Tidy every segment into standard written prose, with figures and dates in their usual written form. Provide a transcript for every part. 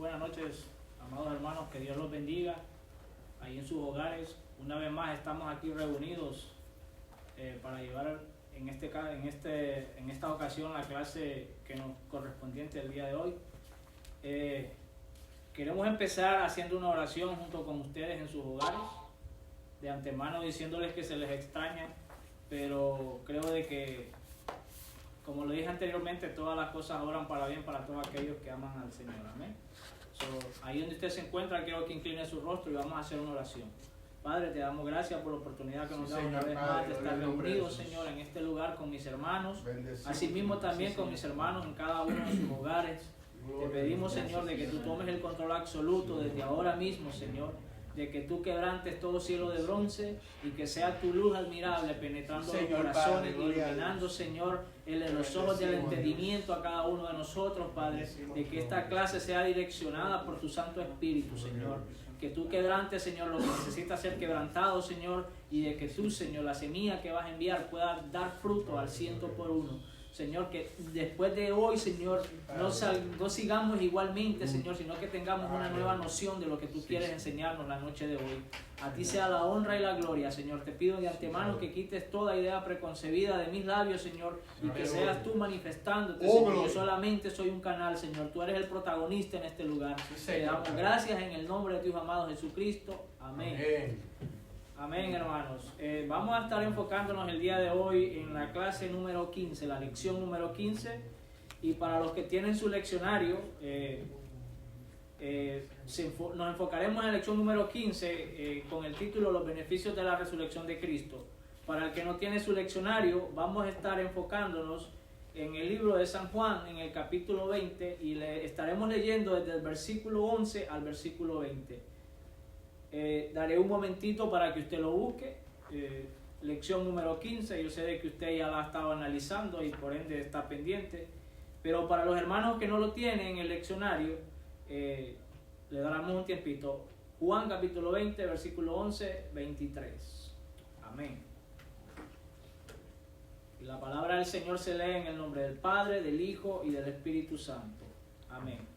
buenas noches, amados hermanos, que Dios los bendiga ahí en sus hogares. Una vez más estamos aquí reunidos para llevar en esta ocasión la clase que nos correspondiente el día de hoy. Queremos empezar haciendo una oración junto con ustedes en sus hogares, de antemano diciéndoles que se les extraña, pero creo de que, como lo dije anteriormente, todas las cosas obran para bien para todos aquellos que aman al Señor. Amén. Ahí donde usted se encuentra, quiero que incline su rostro y vamos a hacer una oración. Padre, te damos gracias por la oportunidad que nos da una vez más de estar reunidos, Señor, en este lugar con mis hermanos, asimismo también con mis hermanos en cada uno de sus hogares. Te pedimos, Señor, de que tú tomes el control absoluto desde ahora mismo, Señor, de que tú quebrantes todo cielo de bronce y que sea tu luz admirable penetrando los corazones y iluminando, Señor, los ojos del entendimiento a cada uno de nosotros, Padre, de que esta clase sea direccionada por tu Santo Espíritu, Señor. Que tú quebrantes, Señor, lo que necesita ser quebrantado, Señor, y de que tú, Señor, la semilla que vas a enviar pueda dar fruto al 100%. Señor, que después de hoy, Señor, no sigamos igualmente, Señor, sino que tengamos una nueva noción de lo que tú quieres enseñarnos la noche de hoy. A ti sea la honra y la gloria, Señor. Te pido de antemano que quites toda idea preconcebida de mis labios, Señor, y que seas tú manifestándote, Señor. Yo solamente soy un canal, Señor. Tú eres el protagonista en este lugar. Te damos gracias en el nombre de tu Hijo amado Jesucristo. Amén. Amén, hermanos. Vamos a estar enfocándonos el día de hoy en la clase número 15, la lección número 15. Y para los que tienen su leccionario, nos enfocaremos en la lección número 15 con el título Los beneficios de la resurrección de Cristo. Para el que no tiene su leccionario, vamos a estar enfocándonos en el libro de San Juan, en el capítulo 20, y estaremos leyendo desde el versículo 11 al versículo 20. Daré un momentito para que usted lo busque. Lección número 15. Yo sé de que usted ya la ha estado analizando y por ende está pendiente, pero para los hermanos que no lo tienen en el leccionario, le daremos un tiempito. Juan capítulo 20, versículo 11, 23. Amén. Y la palabra del Señor se lee en el nombre del Padre, del Hijo y del Espíritu Santo. Amén.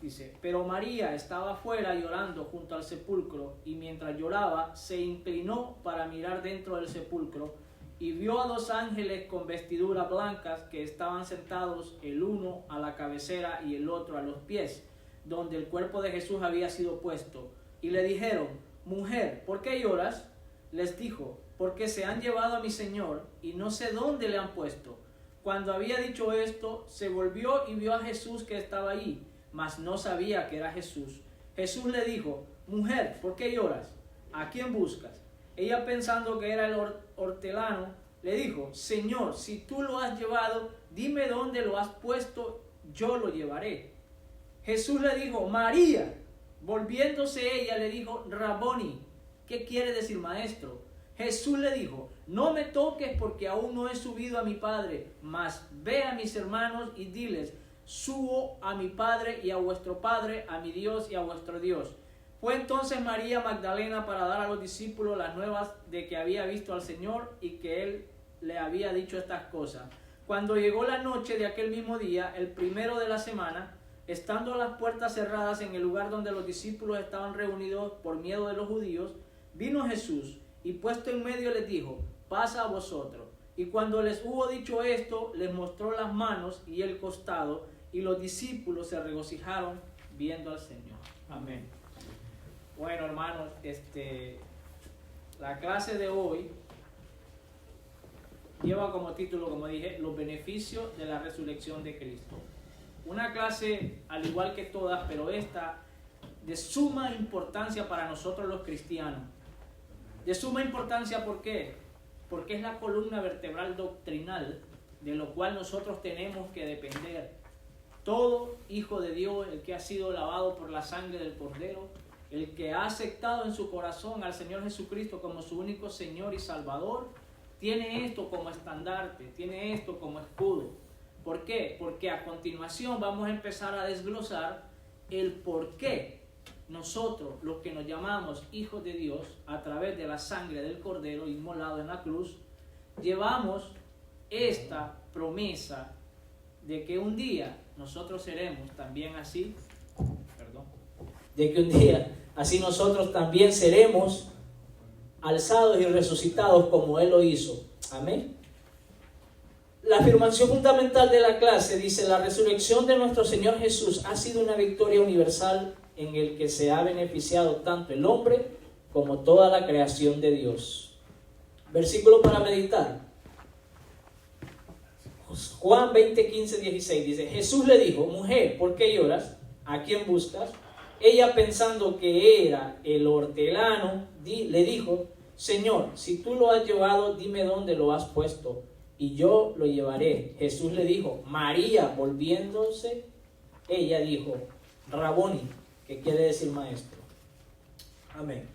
Dice: pero María estaba afuera llorando junto al sepulcro, y mientras lloraba se inclinó para mirar dentro del sepulcro y vio a dos ángeles con vestiduras blancas que estaban sentados, el uno a la cabecera y el otro a los pies, donde el cuerpo de Jesús había sido puesto. Y le dijeron: mujer, ¿por qué lloras? Les dijo: porque se han llevado a mi Señor y no sé dónde le han puesto. Cuando había dicho esto, se volvió y vio a Jesús que estaba allí, mas no sabía que era Jesús. Jesús le dijo: mujer, ¿por qué lloras? ¿A quién buscas? Ella, pensando que era el hortelano, le dijo: Señor, si tú lo has llevado, dime dónde lo has puesto, yo lo llevaré. Jesús le dijo: María. Volviéndose ella le dijo: Raboni, ¿qué quiere decir maestro? Jesús le dijo: no me toques, porque aún no he subido a mi Padre, mas ve a mis hermanos y diles: subo a mi Padre y a vuestro Padre, a mi Dios y a vuestro Dios. Fue entonces María Magdalena para dar a los discípulos las nuevas de que había visto al Señor y que Él le había dicho estas cosas. Cuando llegó la noche de aquel mismo día, el primero de la semana, estando las puertas cerradas en el lugar donde los discípulos estaban reunidos por miedo de los judíos, vino Jesús y puesto en medio les dijo: pasa a vosotros. Y cuando les hubo dicho esto, les mostró las manos y el costado, y los discípulos se regocijaron viendo al Señor. Amén. Bueno, hermanos, la clase de hoy lleva como título, como dije, los beneficios de la resurrección de Cristo. Una clase, al igual que todas, pero esta de suma importancia para nosotros los cristianos. De suma importancia, ¿por qué? Porque es la columna vertebral doctrinal de lo cual nosotros tenemos que depender. Todo hijo de Dios, el que ha sido lavado por la sangre del Cordero, el que ha aceptado en su corazón al Señor Jesucristo como su único Señor y Salvador, tiene esto como estandarte, tiene esto como escudo. ¿Por qué? Porque a continuación vamos a empezar a desglosar el por qué nosotros, los que nos llamamos hijos de Dios, a través de la sangre del Cordero inmolado en la cruz, llevamos esta promesa de que un día nosotros seremos también así, de que un día así nosotros también seremos alzados y resucitados como Él lo hizo. Amén. La afirmación fundamental de la clase dice: la resurrección de nuestro Señor Jesús ha sido una victoria universal en el que se ha beneficiado tanto el hombre como toda la creación de Dios. Versículo para meditar. Juan 20, 15, 16 dice: Jesús le dijo: mujer, ¿por qué lloras? ¿A quién buscas? Ella, pensando que era el hortelano, le dijo: Señor, si tú lo has llevado, dime dónde lo has puesto y yo lo llevaré. Jesús le dijo: María. Volviéndose, ella dijo: Raboni, que quiere decir maestro. Amén.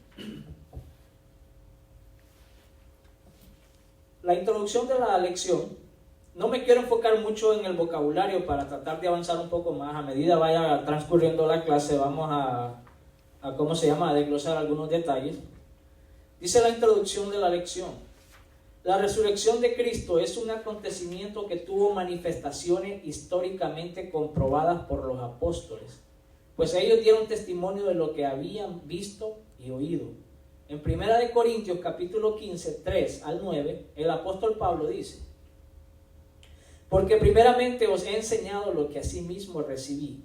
La introducción de la lección, no me quiero enfocar mucho en el vocabulario para tratar de avanzar un poco más. A medida vaya transcurriendo la clase, vamos a ¿cómo se llama?, a desglosar algunos detalles. Dice la introducción de la lección: la resurrección de Cristo es un acontecimiento que tuvo manifestaciones históricamente comprobadas por los apóstoles, pues ellos dieron testimonio de lo que habían visto y oído. En 1 Corintios capítulo 15, 3 al 9, el apóstol Pablo dice: porque primeramente os he enseñado lo que asimismo recibí,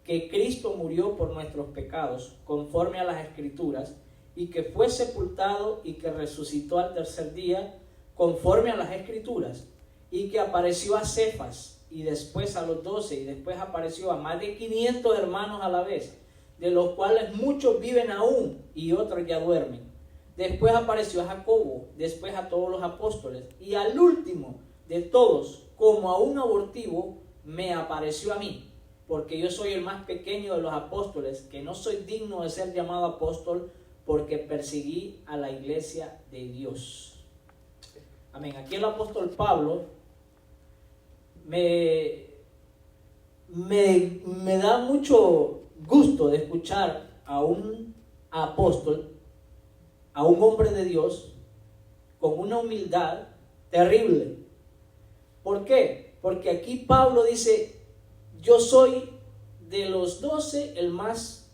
que Cristo murió por nuestros pecados, conforme a las Escrituras, y que fue sepultado y que resucitó al tercer día, conforme a las Escrituras, y que apareció a Cefas, y después a los 12, y después apareció a más de 500 hermanos a la vez, de los cuales muchos viven aún, y otros ya duermen. Después apareció a Jacobo, después a todos los apóstoles, y al último de todos, como a un abortivo, me apareció a mí, porque yo soy el más pequeño de los apóstoles, que no soy digno de ser llamado apóstol, porque perseguí a la iglesia de Dios. Amén. Aquí el apóstol Pablo me da mucho gusto de escuchar a un apóstol, a un hombre de Dios, con una humildad terrible. ¿Por qué? Porque aquí Pablo dice: yo soy de los 12 el más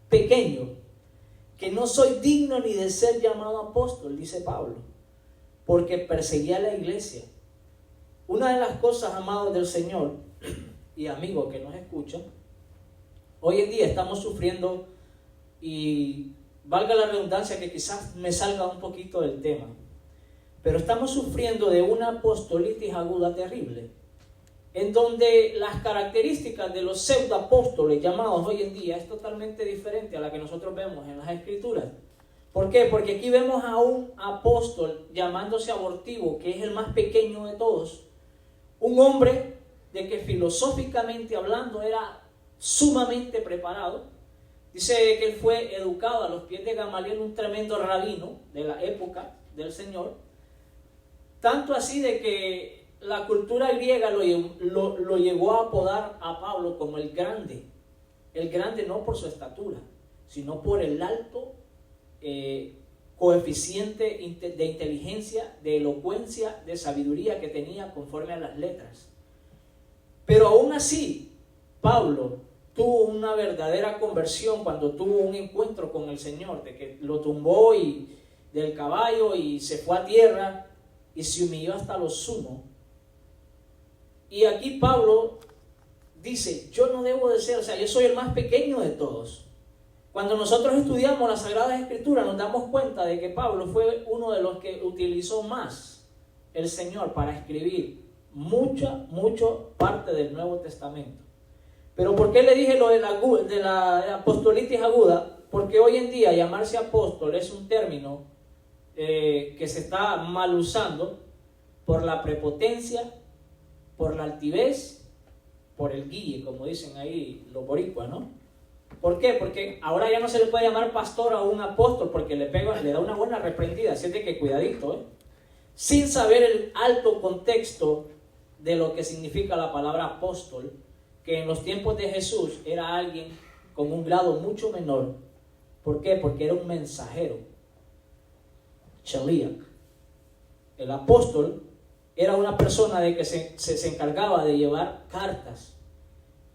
pequeño, que no soy digno ni de ser llamado apóstol, dice Pablo, porque perseguía a la iglesia. Una de las cosas, amados del Señor y amigos que nos escuchan, hoy en día estamos sufriendo, y valga la redundancia que quizás me salga un poquito del tema, pero estamos sufriendo de una apostolitis aguda terrible, en donde las características de los pseudoapóstoles llamados hoy en día es totalmente diferente a la que nosotros vemos en las Escrituras. ¿Por qué? Porque aquí vemos a un apóstol llamándose abortivo, que es el más pequeño de todos, un hombre de que filosóficamente hablando era sumamente preparado. Dice que él fue educado a los pies de Gamaliel, un tremendo rabino de la época del Señor. Tanto así de que la cultura griega lo llegó a apodar a Pablo como el grande. El grande no por su estatura, sino por el alto coeficiente de inteligencia, de elocuencia, de sabiduría que tenía conforme a las letras. Pero aún así, Pablo tuvo una verdadera conversión cuando tuvo un encuentro con el Señor, de que lo tumbó del caballo y se fue a tierra y se humilló hasta lo sumo. Y aquí Pablo dice: yo no debo de ser, yo soy el más pequeño de todos. Cuando nosotros estudiamos las Sagradas Escrituras nos damos cuenta de que Pablo fue uno de los que utilizó más el Señor para escribir mucha parte del Nuevo Testamento. Pero ¿por qué le dije lo de la apostolitis aguda? Porque hoy en día llamarse apóstol es un término que se está mal usando por la prepotencia, por la altivez, por el guille, como dicen ahí los boricuas, ¿no? ¿Por qué? Porque ahora ya no se le puede llamar pastor a un apóstol, porque le da una buena reprendida, así de que cuidadito, sin saber el alto contexto de lo que significa la palabra apóstol, que en los tiempos de Jesús era alguien con un grado mucho menor. ¿Por qué? Porque era un mensajero. Shaliach. El apóstol era una persona de que se encargaba de llevar cartas,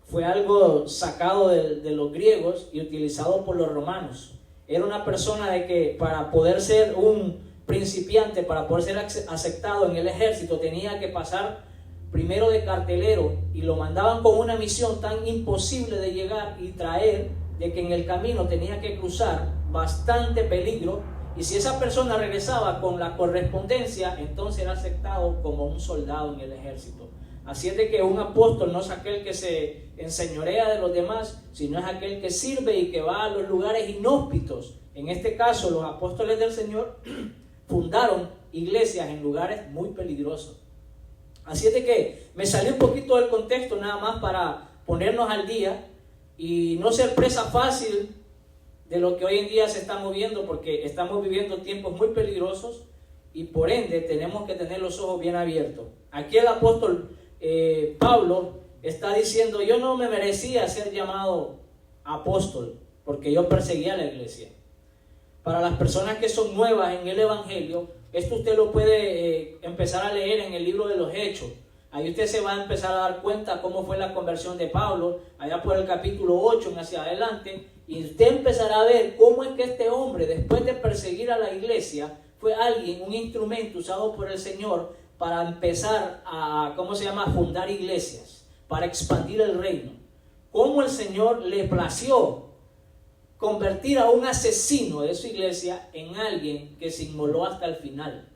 fue algo sacado de los griegos y utilizado por los romanos. Era una persona de que para poder ser un principiante, para poder ser aceptado en el ejército, tenía que pasar primero de cartelero, y lo mandaban con una misión tan imposible de llegar y traer, de que en el camino tenía que cruzar bastante peligro, y si esa persona regresaba con la correspondencia, entonces era aceptado como un soldado en el ejército. Así es de que un apóstol no es aquel que se enseñorea de los demás, sino es aquel que sirve y que va a los lugares inhóspitos. En este caso, los apóstoles del Señor fundaron iglesias en lugares muy peligrosos. Así es de que me salí un poquito del contexto nada más para ponernos al día y no ser presa fácil de lo que hoy en día se está moviendo, porque estamos viviendo tiempos muy peligrosos y por ende tenemos que tener los ojos bien abiertos. Aquí el apóstol Pablo está diciendo: yo no me merecía ser llamado apóstol porque yo perseguía a la iglesia. Para las personas que son nuevas en el evangelio, esto usted lo puede empezar a leer en el libro de los Hechos. Ahí usted se va a empezar a dar cuenta cómo fue la conversión de Pablo, allá por el capítulo 8 en hacia adelante, y usted empezará a ver cómo es que este hombre, después de perseguir a la iglesia, fue alguien, un instrumento usado por el Señor para empezar a, fundar iglesias, para expandir el reino. Cómo el Señor le plació convertir a un asesino de su iglesia en alguien que se inmoló hasta el final.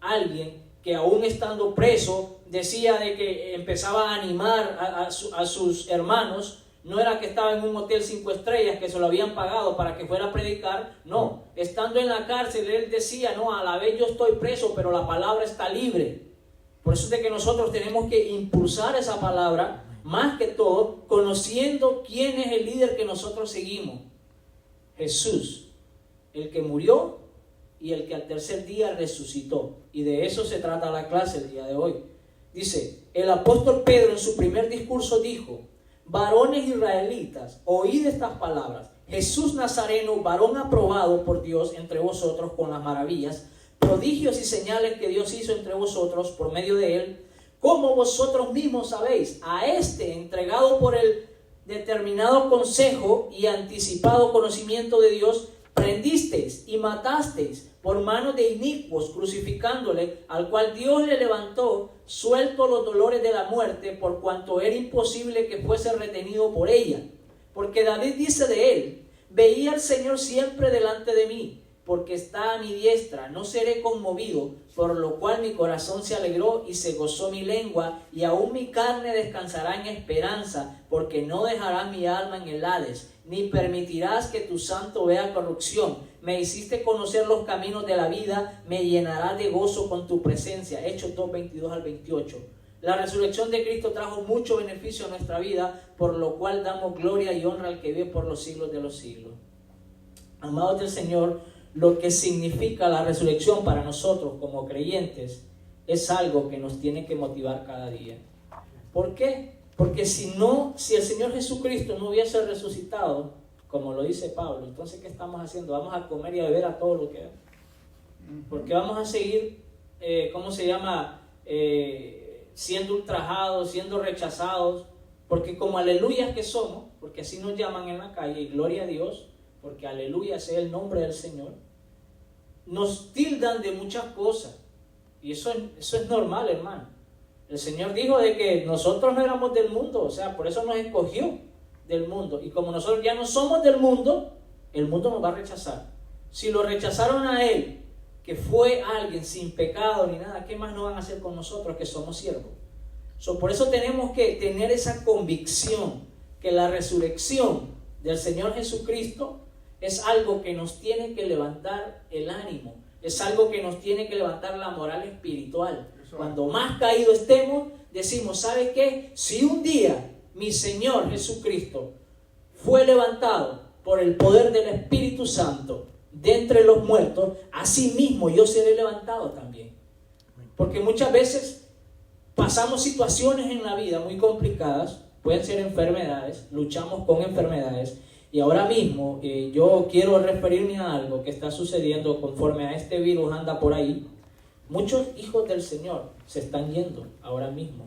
Alguien que aún estando preso decía de que empezaba a animar a sus hermanos. No era que estaba en un hotel 5 estrellas que se lo habían pagado para que fuera a predicar. No, estando en la cárcel él decía: no, a la vez yo estoy preso, pero la palabra está libre. Por eso es de que nosotros tenemos que impulsar esa palabra, más que todo, conociendo quién es el líder que nosotros seguimos. Jesús, el que murió y el que al tercer día resucitó. Y de eso se trata la clase el día de hoy. Dice, el apóstol Pedro en su primer discurso dijo: varones israelitas, oíd estas palabras. Jesús Nazareno, varón aprobado por Dios entre vosotros con las maravillas, prodigios y señales que Dios hizo entre vosotros por medio de él, como vosotros mismos sabéis. A este, entregado por el determinado consejo y anticipado conocimiento de Dios, prendisteis y matasteis por mano de inicuos, crucificándole, al cual Dios le levantó, suelto los dolores de la muerte, por cuanto era imposible que fuese retenido por ella. Porque David dice de él: veía al Señor siempre delante de mí, porque está a mi diestra, no seré conmovido, por lo cual mi corazón se alegró y se gozó mi lengua, y aún mi carne descansará en esperanza, porque no dejarás mi alma en el Hades, ni permitirás que tu santo vea corrupción. Me hiciste conocer los caminos de la vida, me llenarás de gozo con tu presencia. Hechos 2, 22 al 28. La resurrección de Cristo trajo mucho beneficio a nuestra vida, por lo cual damos gloria y honra al que vive por los siglos de los siglos. Amados del Señor, lo que significa la resurrección para nosotros como creyentes es algo que nos tiene que motivar cada día. ¿Por qué? Porque si el Señor Jesucristo no hubiese resucitado, como lo dice Pablo, entonces ¿qué estamos haciendo? Vamos a comer y a beber a todo lo que da. Porque vamos a seguir, siendo ultrajados, siendo rechazados, porque como aleluyas que somos, porque así nos llaman en la calle, y gloria a Dios, porque aleluya sea el nombre del Señor, nos tildan de muchas cosas, y eso es normal, hermano. El Señor dijo de que nosotros no éramos del mundo, o sea, por eso nos escogió del mundo, y como nosotros ya no somos del mundo, el mundo nos va a rechazar. Si lo rechazaron a Él, que fue alguien sin pecado ni nada, ¿qué más no van a hacer con nosotros que somos siervos? Por eso tenemos que tener esa convicción que la resurrección del Señor Jesucristo es algo que nos tiene que levantar el ánimo, es algo que nos tiene que levantar la moral espiritual. Cuando más caído estemos, decimos: ¿sabe qué? Si un día mi Señor Jesucristo fue levantado por el poder del Espíritu Santo de entre los muertos, así mismo yo seré levantado también. Porque muchas veces pasamos situaciones en la vida muy complicadas, pueden ser enfermedades, luchamos con enfermedades, y ahora mismo yo quiero referirme a algo que está sucediendo conforme a este virus anda por ahí. Muchos hijos del Señor se están yendo ahora mismo.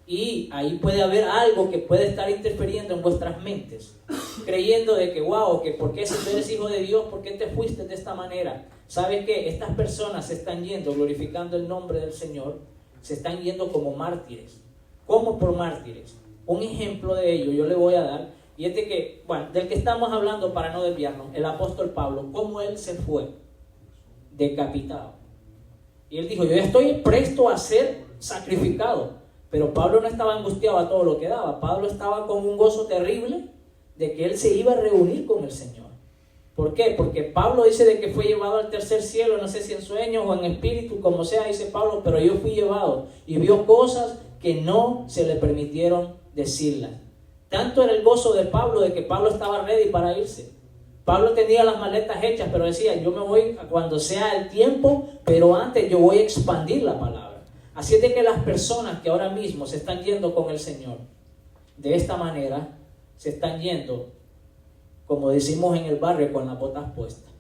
Y ahí puede haber algo que puede estar interfiriendo en vuestras mentes, creyendo de que, wow, que por qué si tú eres hijo de Dios, ¿por qué te fuiste de esta manera? ¿Sabes qué? Estas personas se están yendo glorificando el nombre del Señor, se están yendo como mártires. ¿Cómo por mártires? Un ejemplo de ello yo le voy a dar, y es de que, bueno, del que estamos hablando para no desviarnos, el apóstol Pablo, cómo él se fue decapitado. Y él dijo, yo estoy presto a ser sacrificado. Pero Pablo no estaba angustiado a todo lo que daba. Pablo estaba con un gozo terrible de que él se iba a reunir con el Señor. ¿Por qué? Porque Pablo dice de que fue llevado al tercer cielo, no sé si en sueños o en espíritu, como sea, dice Pablo, pero yo fui llevado y vio cosas que no se le permitieron decirlas. Tanto era el gozo de Pablo de que Pablo estaba ready para irse. Pablo tenía las maletas hechas, pero decía, yo me voy cuando sea el tiempo, pero antes yo voy a expandir la palabra. Así es de que las personas que ahora mismo se están yendo con el Señor, de esta manera, se están yendo, como decimos en el barrio, con las botas puestas.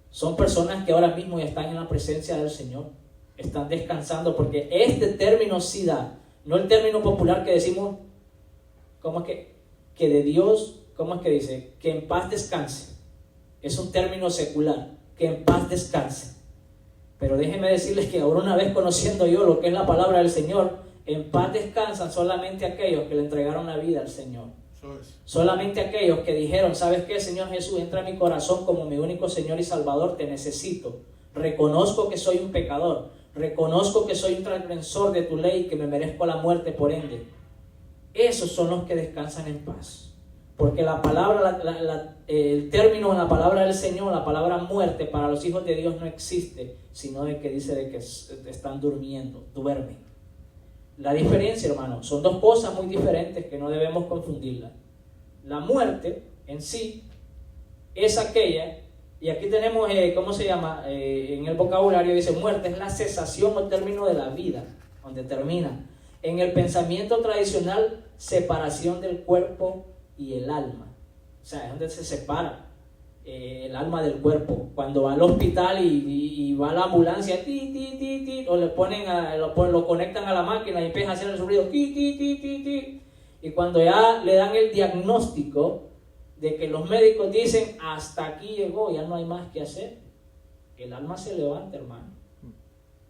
Son personas que ahora mismo ya están en la presencia del Señor, están descansando, porque este término sí da, no el término popular que decimos, ¿cómo es que de Dios, cómo es que dice? Que en paz descanse. Es un término secular, que en paz descanse. Pero déjenme decirles que ahora, una vez conociendo yo lo que es la palabra del Señor, en paz descansan solamente aquellos que le entregaron la vida al Señor. Solamente aquellos que dijeron, ¿sabes qué, Señor Jesús? Entra a mi corazón como mi único Señor y Salvador, te necesito. Reconozco que soy un pecador, reconozco que soy un transgresor de tu ley, que me merezco la muerte por ende. Esos son los que descansan en paz. Porque la palabra, el término en la palabra del Señor, la palabra muerte para los hijos de Dios no existe, sino de que dice de que están durmiendo, duermen. La diferencia, hermano, son dos cosas muy diferentes que no debemos confundirlas. La muerte en sí es aquella, y aquí tenemos, ¿cómo se llama? En el vocabulario dice muerte, es la cesación o término de la vida, donde termina. En el pensamiento tradicional, separación del cuerpo y el alma. O sea, es donde se separa el alma del cuerpo. Cuando va al hospital y va a la ambulancia, ti, ti, ti, ti, o le ponen lo conectan a la máquina y empieza a hacer el ruido, ti, ti, ti, ti, ti. Y cuando ya le dan el diagnóstico de que los médicos dicen, hasta aquí llegó, ya no hay más que hacer, el alma se levanta, hermano.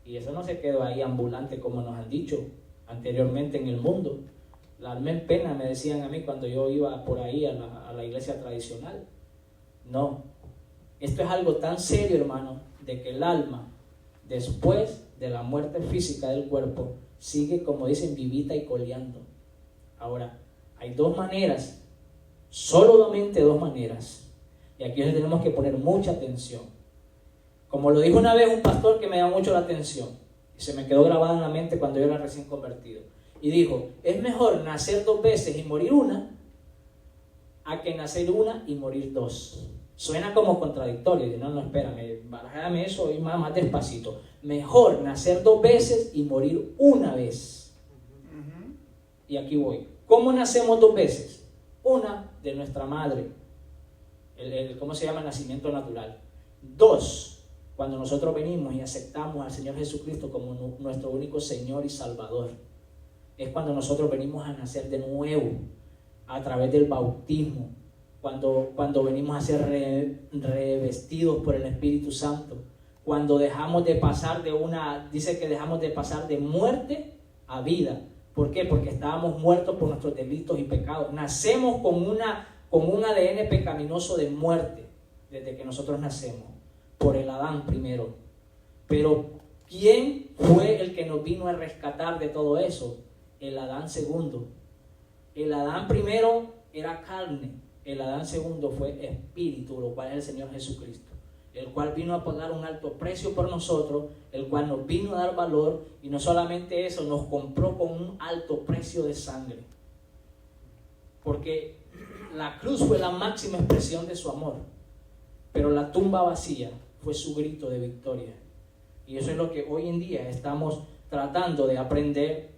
Y eso no se quedó ahí ambulante como nos han dicho anteriormente en el mundo. La alma en pena, me decían a mí cuando yo iba por ahí a la iglesia tradicional. No, esto es algo tan serio, hermano, de que el alma, después de la muerte física del cuerpo, sigue, como dicen, vivita y coleando. Ahora, hay dos maneras, solamente dos maneras, y aquí les tenemos que poner mucha atención. Como lo dijo una vez un pastor que me da mucho la atención, y se me quedó grabada en la mente cuando yo era recién convertido. Y dijo, es mejor nacer 2 veces y morir una, a que nacer una y morir 2. Suena como contradictorio. Y no, espérame, barajame eso y más despacito. Mejor nacer 2 veces y morir una vez. Y aquí voy. ¿Cómo nacemos 2 veces? Una, de nuestra madre. ¿Cómo se llama? El nacimiento natural. 2, cuando nosotros venimos y aceptamos al Señor Jesucristo como nuestro único Señor y Salvador. Es cuando nosotros venimos a nacer de nuevo, a través del bautismo, cuando venimos a ser revestidos por el Espíritu Santo, cuando dejamos de pasar dice que dejamos de pasar de muerte a vida. ¿Por qué? Porque estábamos muertos por nuestros delitos y pecados. Nacemos con un ADN pecaminoso de muerte, desde que nosotros nacemos, por el Adán primero. Pero ¿quién fue el que nos vino a rescatar de todo eso? El Adán segundo. El Adán primero era carne, el Adán segundo fue espíritu, lo cual es el Señor Jesucristo, el cual vino a pagar un alto precio por nosotros, el cual nos vino a dar valor, y no solamente eso, nos compró con un alto precio de sangre, porque la cruz fue la máxima expresión de su amor, pero la tumba vacía fue su grito de victoria. Y eso es lo que hoy en día estamos tratando de aprender.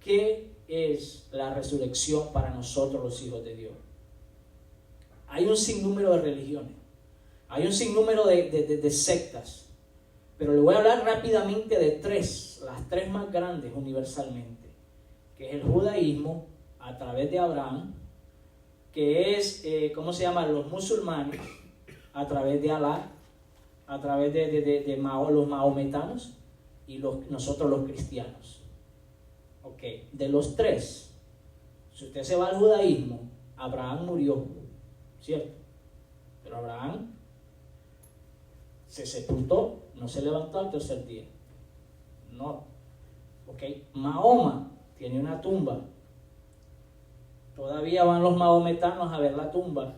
¿Qué es la resurrección para nosotros los hijos de Dios? Hay un sinnúmero de religiones, hay un sinnúmero de sectas, pero le voy a hablar rápidamente de 3, las 3 más grandes universalmente. que es el judaísmo, a través de Abraham, que es, ¿cómo se llama? Los musulmanes, a través de Alá, a través de los mahometanos y nosotros los cristianos. Ok, de los tres, si usted se va al judaísmo, Abraham murió, ¿cierto? Pero Abraham se sepultó, no se levantó al tercer día. No. Ok, Mahoma tiene una tumba. Todavía van los mahometanos a ver la tumba.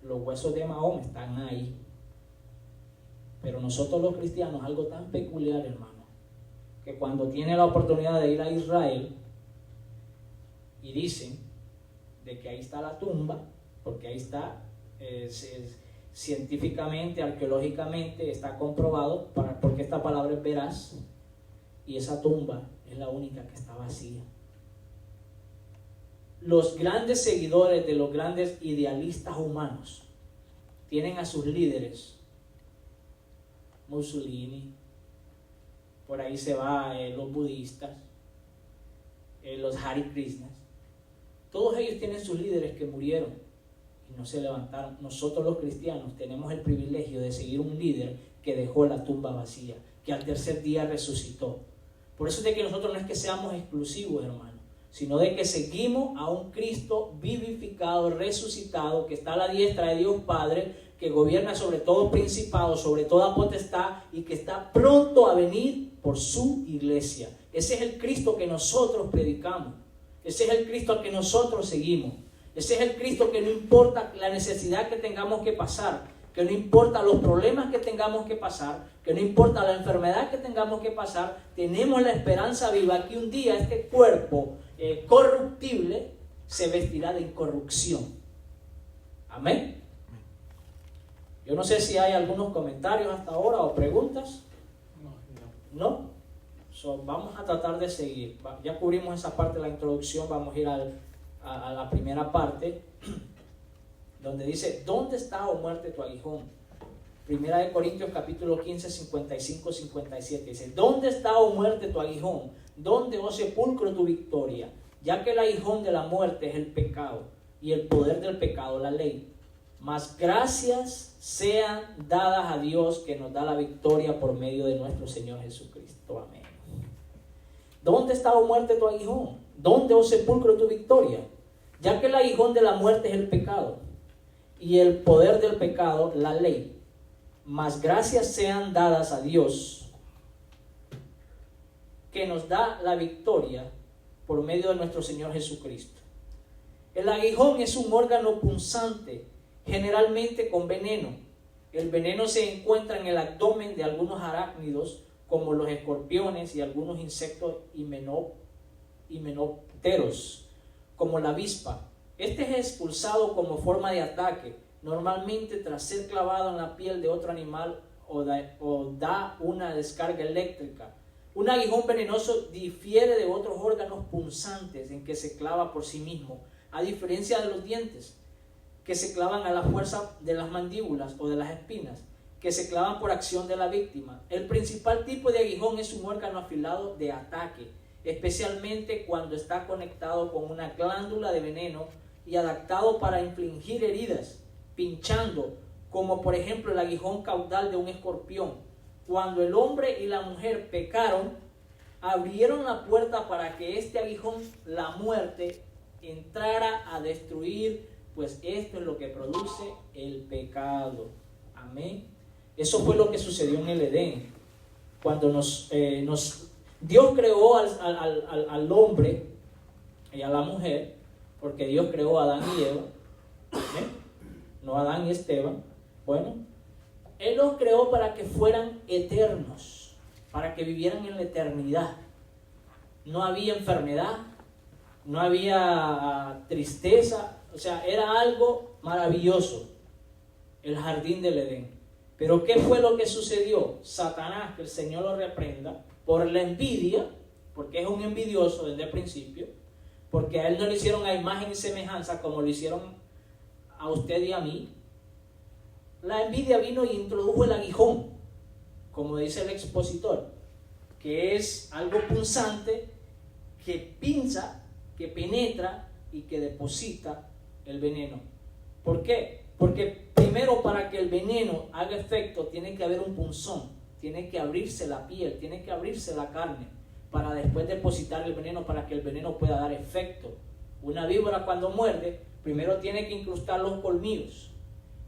Los huesos de Mahoma están ahí. Pero nosotros los cristianos, algo tan peculiar, hermano, que cuando tienen la oportunidad de ir a Israel y dicen de que ahí está la tumba, porque ahí está, científicamente, arqueológicamente está comprobado, porque esta palabra es veraz, y esa tumba es la única que está vacía. Los grandes seguidores de los grandes idealistas humanos tienen a sus líderes, Mussolini, por ahí se va los budistas, los Hare Krishnas, todos ellos tienen sus líderes que murieron y no se levantaron. Nosotros los cristianos tenemos el privilegio de seguir un líder que dejó la tumba vacía, que al tercer día resucitó. Por eso es de que nosotros no es que seamos exclusivos, hermano, sino de que seguimos a un Cristo vivificado, resucitado, que está a la diestra de Dios Padre, que gobierna sobre todo principado, sobre toda potestad, y que está pronto a venir por su iglesia. Ese es el Cristo que nosotros predicamos. Ese es el Cristo al que nosotros seguimos. Ese es el Cristo que no importa la necesidad que tengamos que pasar, que no importa los problemas que tengamos que pasar, que no importa la enfermedad que tengamos que pasar, tenemos la esperanza viva que un día este cuerpo corruptible se vestirá de incorrupción. Amén. Yo no sé si hay algunos comentarios hasta ahora o preguntas. ¿No? Vamos a tratar de seguir. Ya cubrimos esa parte de la introducción. Vamos a ir a la primera parte, donde dice: ¿dónde está, oh muerte, tu aguijón? Primera de Corintios capítulo 15, 55-57. Dice: ¿dónde está, oh muerte, tu aguijón? ¿Dónde, oh sepulcro, tu victoria? Ya que el aguijón de la muerte es el pecado, y el poder del pecado la ley. Mas gracias sean dadas a Dios, que nos da la victoria por medio de nuestro Señor Jesucristo. Amén. ¿Dónde está, oh muerte, tu aguijón? ¿Dónde, oh sepulcro, tu victoria? Ya que el aguijón de la muerte es el pecado, y el poder del pecado la ley. Mas gracias sean dadas a Dios, que nos da la victoria por medio de nuestro Señor Jesucristo. El aguijón es un órgano punzante, generalmente con veneno. El veneno se encuentra en el abdomen de algunos arácnidos, como los escorpiones y algunos insectos himenópteros, como la avispa. Este es expulsado como forma de ataque, normalmente tras ser clavado en la piel de otro animal o da una descarga eléctrica. Un aguijón venenoso difiere de otros órganos punzantes en que se clava por sí mismo, a diferencia de los dientes, que se clavan a la fuerza de las mandíbulas o de las espinas, que se clavan por acción de la víctima. El principal tipo de aguijón es un órgano afilado de ataque, especialmente cuando está conectado con una glándula de veneno y adaptado para infligir heridas, pinchando, como por ejemplo el aguijón caudal de un escorpión. Cuando el hombre y la mujer pecaron, abrieron la puerta para que este aguijón, la muerte, entrara a destruir, pues esto es lo que produce el pecado. Amén. Eso fue lo que sucedió en el Edén. Cuando Dios creó al hombre y a la mujer, porque Dios creó a Adán y Eva, ¿eh? No Adán y Esteban. Bueno, Él los creó para que fueran eternos, para que vivieran en la eternidad. No había enfermedad, no había tristeza, o sea, era algo maravilloso, el jardín del Edén. Pero ¿qué fue lo que sucedió? Satanás, que el Señor lo reprenda, por la envidia, porque es un envidioso desde el principio, porque a él no le hicieron a imagen y semejanza como lo hicieron a usted y a mí. La envidia vino y introdujo el aguijón, como dice el expositor, que es algo punzante que pinza que penetra y que deposita el veneno. ¿Por qué? Porque primero, para que el veneno haga efecto, tiene que haber un punzón, tiene que abrirse la piel, tiene que abrirse la carne, para después depositar el veneno, para que el veneno pueda dar efecto. Una víbora, cuando muerde, primero tiene que incrustar los colmillos,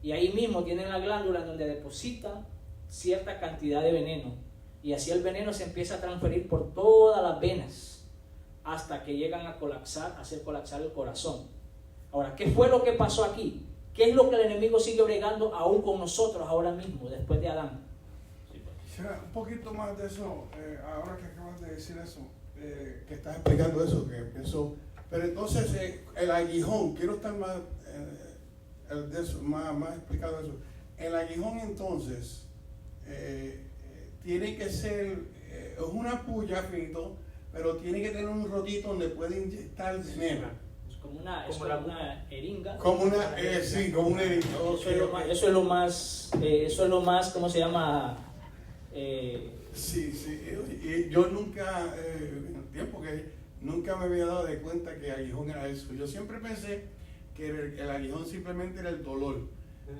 y ahí mismo tienen la glándula en donde deposita cierta cantidad de veneno, y así el veneno se empieza a transferir por todas las venas hasta que llegan a colapsar, a hacer colapsar el corazón. Ahora, ¿qué fue lo que pasó aquí? ¿Qué es lo que el enemigo sigue bregando aún con nosotros ahora mismo, después de Adán? Un poquito más de eso, ahora que acabas de decir eso, que estás explicando eso, que pienso, pero entonces el aguijón, quiero estar más, de eso, más explicado eso. El aguijón entonces tiene que ser, es una puya finito, pero tiene que tener un rodito donde puede inyectar veneno. Como una jeringa. Como una, sí, como una jeringa. Eso es lo más, ¿cómo se llama? Sí, y yo nunca, en el tiempo que nunca me había dado de cuenta que aguijón era eso. Yo siempre pensé que el aguijón simplemente era el dolor,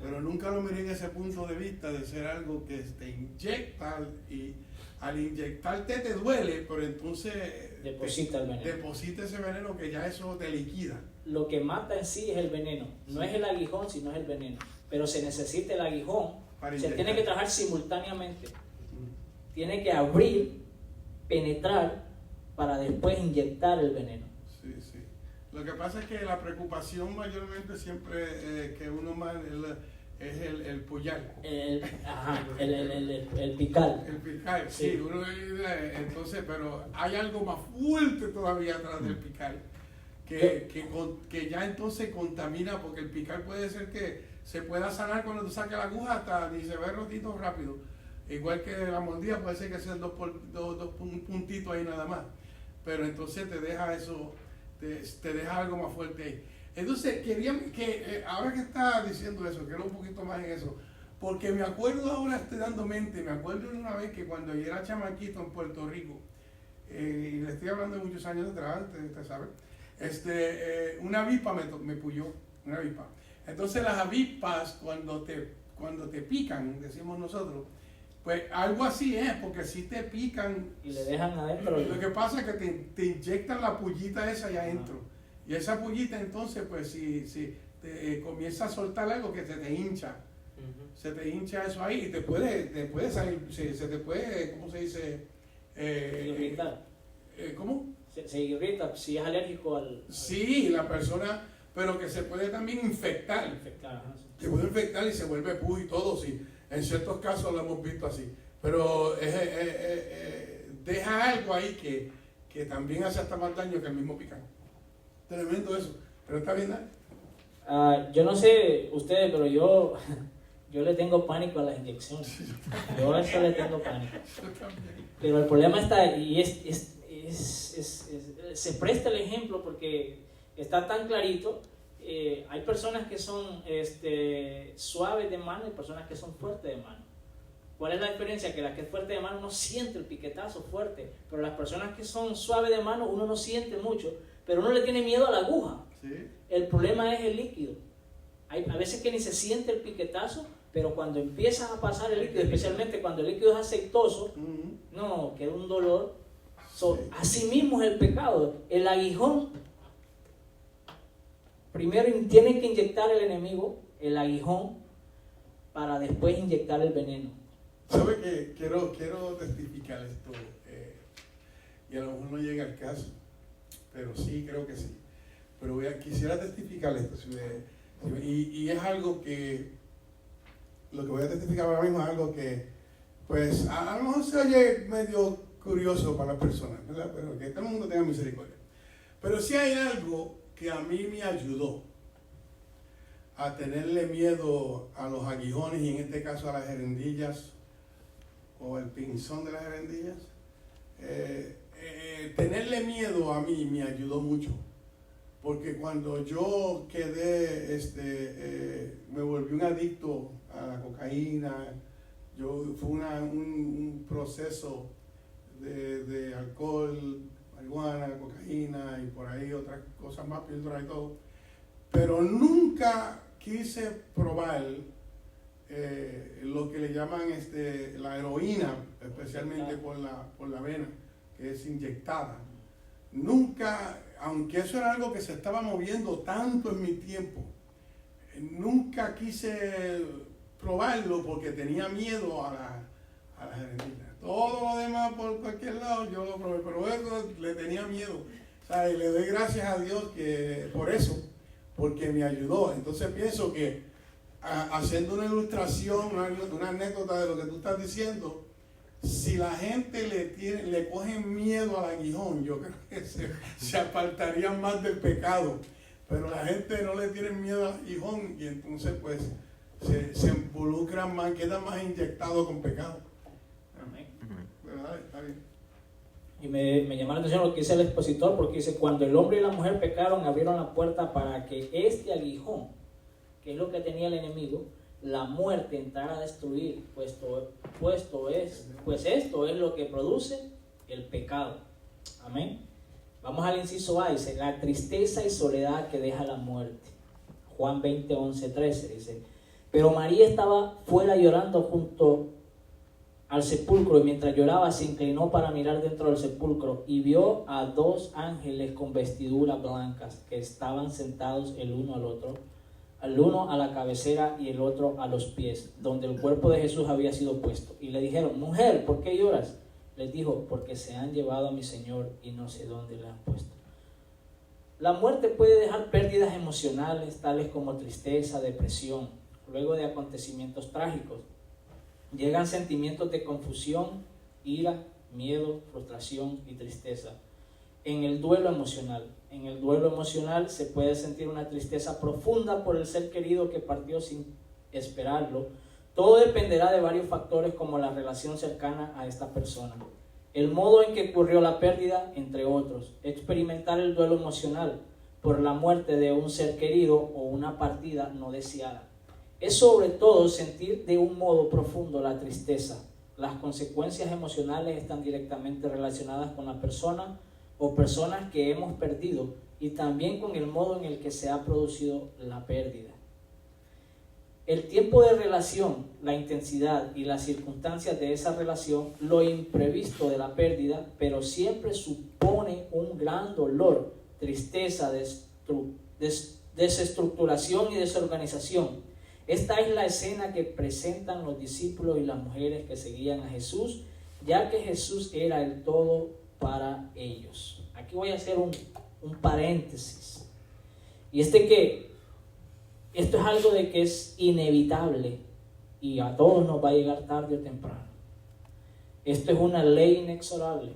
pero nunca lo miré en ese punto de vista de ser algo que te inyecta y al inyectarte te duele, pero entonces deposita el veneno. Deposita ese veneno que ya eso te liquida. Lo que mata en sí es el veneno, no es el aguijón, sino es el veneno. Pero se necesita el aguijón, se tiene que trabajar simultáneamente. Tiene que abrir, penetrar, para después inyectar el veneno. Sí. Lo que pasa es que la preocupación mayormente siempre que uno más es el puyal. El pical. El pical, sí. Entonces, pero hay algo más fuerte todavía atrás del pical, que ya entonces contamina, porque el pical puede ser que se pueda sanar cuando tú saques la aguja hasta ni se ve rotito rápido. Igual que la mordida puede ser que sean dos puntitos ahí nada más. Pero entonces te deja eso, te deja algo más fuerte ahí. Entonces, quería que, ahora que está diciendo eso, quiero un poquito más en eso, porque me acuerdo ahora, estoy dando mente, me acuerdo de una vez que cuando yo era chamaquito en Puerto Rico, y le estoy hablando de muchos años atrás, usted sabe, una avispa me puyó, una avispa. Entonces las avispas cuando te pican, decimos nosotros, pues algo así es, porque si te pican y le dejan adentro. Lo que pasa es que te inyectan la pullita esa allá adentro. Y esa pullita entonces, pues si te comienza a soltar algo que se te hincha. Se te hincha eso ahí y te puede salir, se te puede, ¿cómo se dice? Irritar. ¿Cómo? Se irrita si es alérgico al... Sí, la persona, pero que se puede también infectar. Se puede infectar y se vuelve pus y todo, sí. En ciertos casos lo hemos visto así. Pero deja algo ahí que también hace hasta más daño que el mismo picante. Tremendo eso. Pero está bien, ¿no? Yo no sé ustedes, pero yo le tengo pánico a las inyecciones. Yo a eso le tengo pánico. Pero el problema está, y se presta el ejemplo porque está tan clarito. Hay personas que son suaves de mano y personas que son fuertes de mano. ¿Cuál es la diferencia? Que la que es fuerte de mano no siente el piquetazo fuerte, pero las personas que son suaves de mano uno no siente mucho, pero uno le tiene miedo a la aguja. ¿Sí? El problema es el líquido. Hay a veces que ni se siente el piquetazo, pero cuando empieza a pasar el líquido, especialmente cuando el líquido es aceitoso, no, queda un dolor. Así mismo es el pecado. El aguijón, primero tiene que inyectar el enemigo, el aguijón, para después inyectar el veneno. ¿Sabe que quiero testificar esto? Y a lo mejor no llega al caso, pero sí, creo que sí. Pero quisiera testificar esto. Y es algo que, lo que voy a testificar ahora mismo es algo que, pues, a lo mejor se oye medio curioso para las personas, ¿verdad? Pero que todo el mundo tenga misericordia. Pero sí hay algo que a mí me ayudó a tenerle miedo a los aguijones y en este caso a las jerendillas o el pinzón de las jerendillas. Tenerle miedo a mí me ayudó mucho, porque cuando yo quedé, me volví un adicto a la cocaína, fue un proceso de alcohol, marihuana, cocaína y por ahí otras cosas más, píldoras y todo. Pero nunca quise probar lo que le llaman la heroína, especialmente por la vena, que es inyectada. Nunca, aunque eso era algo que se estaba moviendo tanto en mi tiempo, nunca quise probarlo porque tenía miedo a la heroína. Todo lo demás por cualquier lado yo lo probé, pero eso le tenía miedo. O sea, y le doy gracias a Dios por eso, porque me ayudó. Entonces pienso que haciendo una ilustración, una anécdota de lo que tú estás diciendo, si la gente le coge miedo al aguijón, yo creo que se apartarían más del pecado. Pero la gente no le tiene miedo al aguijón y entonces pues se involucran más, quedan más inyectados con pecado. Amén. ¿Verdad? Está bien. Y me llamó la atención lo que dice el expositor, porque dice, cuando el hombre y la mujer pecaron, abrieron la puerta para que este aguijón, que es lo que tenía el enemigo, la muerte, entrara a destruir, pues esto es lo que produce el pecado. Amén. Vamos al inciso A, dice, la tristeza y soledad que deja la muerte. Juan 20, 11, 13 dice, pero María estaba fuera llorando junto al sepulcro, y mientras lloraba se inclinó para mirar dentro del sepulcro y vio a 2 ángeles con vestiduras blancas que estaban sentados el uno al otro, el uno a la cabecera y el otro a los pies, donde el cuerpo de Jesús había sido puesto. Y le dijeron, mujer, ¿por qué lloras? Les dijo, porque se han llevado a mi Señor y no sé dónde le han puesto. La muerte puede dejar pérdidas emocionales, tales como tristeza, depresión. Luego de acontecimientos trágicos, llegan sentimientos de confusión, ira, miedo, frustración y tristeza. En el duelo emocional se puede sentir una tristeza profunda por el ser querido que partió sin esperarlo. Todo dependerá de varios factores como la relación cercana a esta persona, el modo en que ocurrió la pérdida, entre otros. Experimentar el duelo emocional por la muerte de un ser querido o una partida no deseada es sobre todo sentir de un modo profundo la tristeza. Las consecuencias emocionales están directamente relacionadas con la persona o personas que hemos perdido y también con el modo en el que se ha producido la pérdida. El tiempo de relación, la intensidad y las circunstancias de esa relación, lo imprevisto de la pérdida, pero siempre supone un gran dolor, tristeza, desestructuración y desorganización. Esta es la escena que presentan los discípulos y las mujeres que seguían a Jesús, ya que Jesús era el todo para ellos. Aquí voy a hacer un paréntesis. Y esto es algo de que es inevitable y a todos nos va a llegar tarde o temprano. Esto es una ley inexorable,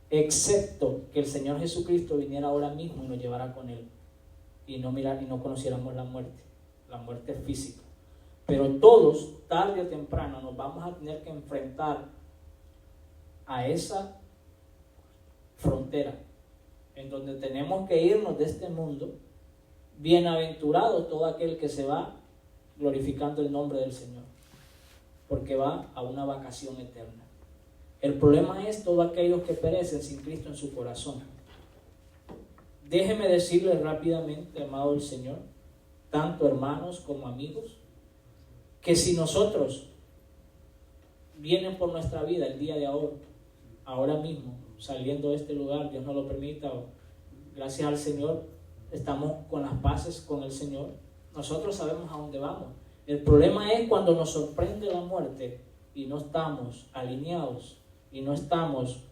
excepto que el Señor Jesucristo viniera ahora mismo y nos llevara con Él y no conociéramos la muerte física. Pero todos, tarde o temprano, nos vamos a tener que enfrentar a esa frontera en donde tenemos que irnos de este mundo. Bienaventurado todo aquel que se va glorificando el nombre del Señor, porque va a una vacación eterna. El problema es todos aquellos que perecen sin Cristo en su corazón. Déjeme decirle rápidamente, amado del Señor, tanto hermanos como amigos, que si nosotros vienen por nuestra vida el día de ahora mismo, saliendo de este lugar, Dios nos lo permita, gracias al Señor, estamos con las paces con el Señor, nosotros sabemos a dónde vamos. El problema es cuando nos sorprende la muerte y no estamos alineados y no estamos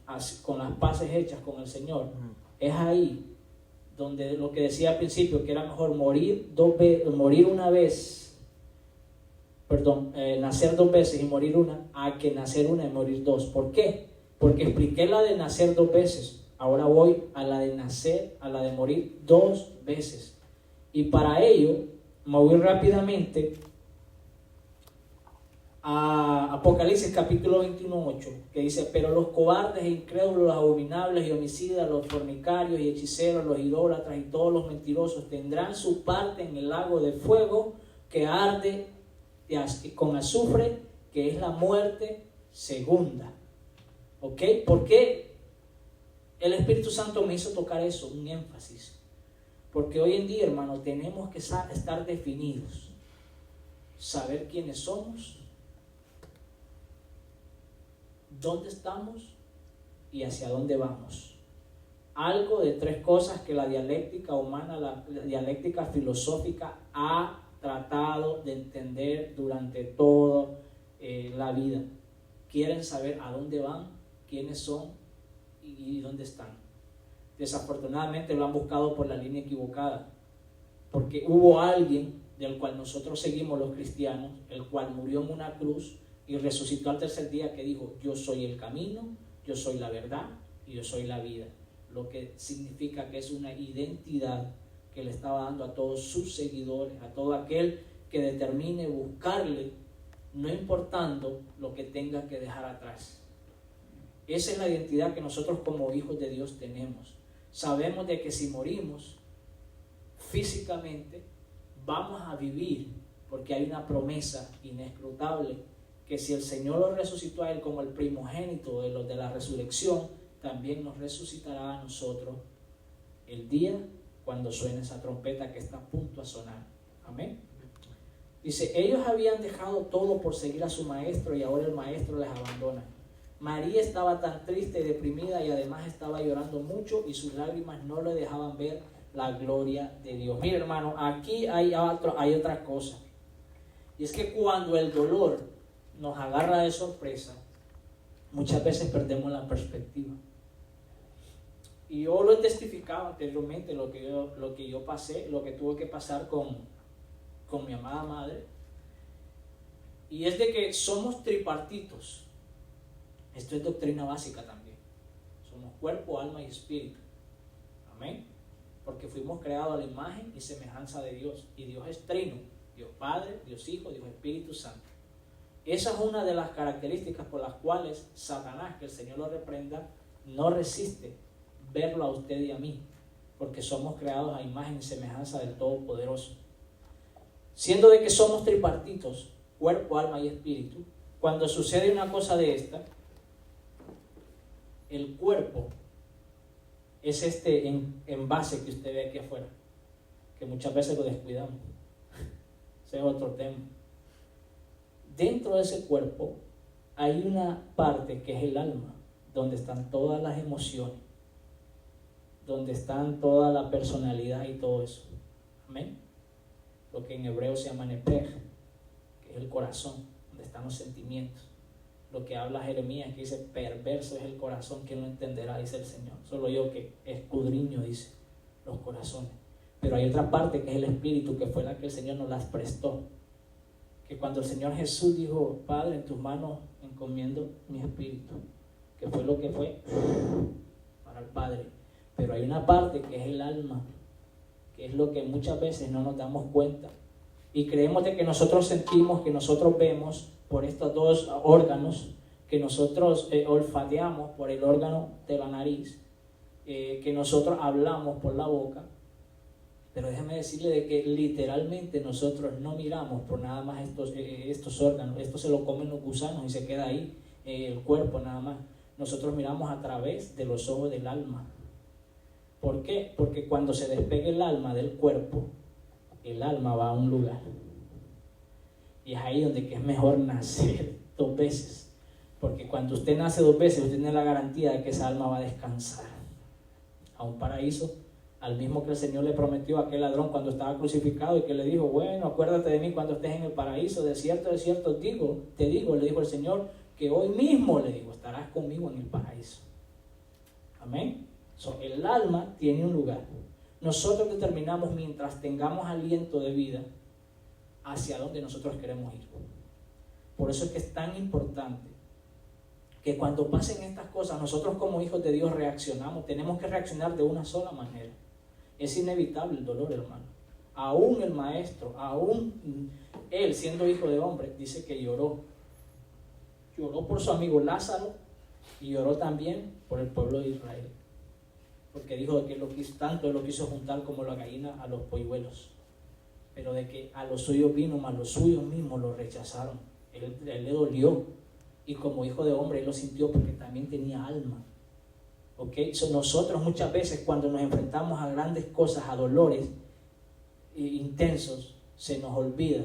con las paces hechas con el Señor. Es ahí donde lo que decía al principio, que era mejor nacer 2 veces y morir una, a que nacer una y morir 2. ¿Por qué? Porque expliqué la de nacer 2 veces. Ahora voy a la de morir 2 veces. Y para ello, me voy rápidamente a Apocalipsis capítulo 21:8, que dice, pero los cobardes e incrédulos, los abominables y homicidas, los fornicarios y hechiceros, los idólatras y todos los mentirosos tendrán su parte en el lago de fuego que arde con azufre, que es la muerte segunda. ¿Ok? ¿Por qué El Espíritu Santo me hizo tocar eso, un énfasis. Porque hoy en día, hermano, tenemos que estar definidos. Saber quiénes somos, dónde estamos y hacia dónde vamos. Algo de tres cosas que la dialéctica humana, la dialéctica filosófica ha tratado de entender durante toda la vida. Quieren saber a dónde van, quiénes son y dónde están. Desafortunadamente lo han buscado por la línea equivocada, porque hubo alguien del cual nosotros seguimos los cristianos, el cual murió en una cruz y resucitó al tercer día, que dijo: yo soy el camino, yo soy la verdad y yo soy la vida. Lo que significa que es una identidad que le estaba dando a todos sus seguidores, a todo aquel que determine buscarle, no importando lo que tenga que dejar atrás. Esa es la identidad que nosotros como hijos de Dios tenemos. Sabemos de que si morimos físicamente, vamos a vivir, porque hay una promesa inescrutable, que si el Señor lo resucitó a Él como el primogénito de los de la resurrección, también nos resucitará a nosotros el día cuando suene esa trompeta que está a punto de sonar. Amén. Dice: ellos habían dejado todo por seguir a su maestro y ahora el maestro les abandona. María estaba tan triste y deprimida y además estaba llorando mucho y sus lágrimas no le dejaban ver la gloria de Dios. Mira, hermano, aquí hay otra cosa. Y es que cuando el dolor nos agarra de sorpresa, muchas veces perdemos la perspectiva. Y yo lo he testificado anteriormente, lo que yo pasé, lo que tuve que pasar con mi amada madre. Y es de que somos tripartitos. Esto es doctrina básica también. Somos cuerpo, alma y espíritu. Amén. Porque fuimos creados a la imagen y semejanza de Dios. Y Dios es trino. Dios Padre, Dios Hijo, Dios Espíritu Santo. Esa es una de las características por las cuales Satanás, que el Señor lo reprenda, no resiste verlo a usted y a mí. Porque somos creados a imagen y semejanza del Todopoderoso. Siendo de que somos tripartitos, cuerpo, alma y espíritu, cuando sucede una cosa de esta, el cuerpo es este envase que usted ve aquí afuera, que muchas veces lo descuidamos. Ese es otro tema. Dentro de ese cuerpo hay una parte que es el alma, donde están todas las emociones, donde están toda la personalidad y todo eso. Amén. Lo que en hebreo se llama nepej, que es el corazón, donde están los sentimientos. Lo que habla Jeremías, que dice: perverso es el corazón, ¿quién lo entenderá? Dice el Señor. Solo yo que escudriño, dice, los corazones. Pero hay otra parte que es el espíritu, que fue la que el Señor nos las prestó. Que cuando el Señor Jesús dijo: Padre, en tus manos encomiendo mi espíritu, que fue lo que fue para el Padre. Pero hay una parte que es el alma, que es lo que muchas veces no nos damos cuenta. Y creemos de que nosotros sentimos, que nosotros vemos por estos dos órganos, que nosotros olfateamos por el órgano de la nariz, que nosotros hablamos por la boca. Pero déjeme decirle de que literalmente nosotros no miramos por nada más estos órganos. Esto se lo comen los gusanos y se queda ahí, el cuerpo nada más. Nosotros miramos a través de los ojos del alma. ¿Por qué? Porque cuando se despegue el alma del cuerpo, el alma va a un lugar. Y es ahí donde que es mejor nacer 2 veces. Porque cuando usted nace 2 veces, usted tiene la garantía de que esa alma va a descansar a un paraíso, al mismo que el Señor le prometió a aquel ladrón cuando estaba crucificado, y que le dijo: bueno, acuérdate de mí cuando estés en el paraíso. De cierto, te digo, le dijo el Señor, que hoy mismo, le digo, estarás conmigo en el paraíso. Amén. El alma tiene un lugar. Nosotros determinamos, mientras tengamos aliento de vida, hacia dónde nosotros queremos ir. Por eso es que es tan importante que cuando pasen estas cosas, nosotros como hijos de Dios reaccionamos. Tenemos que reaccionar de una sola manera. Es inevitable el dolor, hermano. Aún el maestro, aún él siendo hijo de hombre, dice que lloró. Lloró por su amigo Lázaro y lloró también por el pueblo de Israel. Porque dijo que tanto él lo quiso juntar como la gallina a los polluelos. Pero de que a los suyos vino, mas los suyos mismos lo rechazaron. Él le dolió. Y como hijo de hombre, él lo sintió porque también tenía alma. ¿Okay? Nosotros muchas veces cuando nos enfrentamos a grandes cosas, a dolores intensos, se nos olvida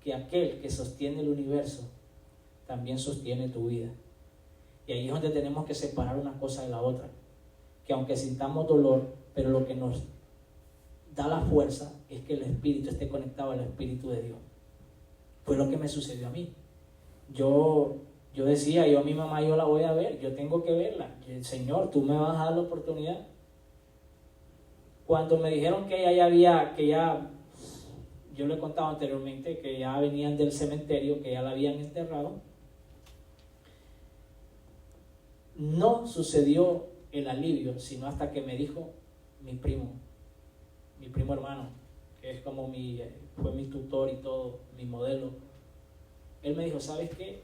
que aquel que sostiene el universo también sostiene tu vida. Y ahí es donde tenemos que separar una cosa de la otra. Que aunque sintamos dolor, pero lo que nos da la fuerza es que el Espíritu esté conectado al Espíritu de Dios. Fue lo que me sucedió a mí. Yo decía, yo a mi mamá yo la voy a ver, yo tengo que verla. Señor, tú me vas a dar la oportunidad. Cuando me dijeron que yo le he contado anteriormente que ya venían del cementerio, que ya la habían enterrado, no sucedió el alivio, sino hasta que me dijo mi primo hermano, que es como fue mi tutor y todo, mi modelo. Él me dijo, ¿sabes qué?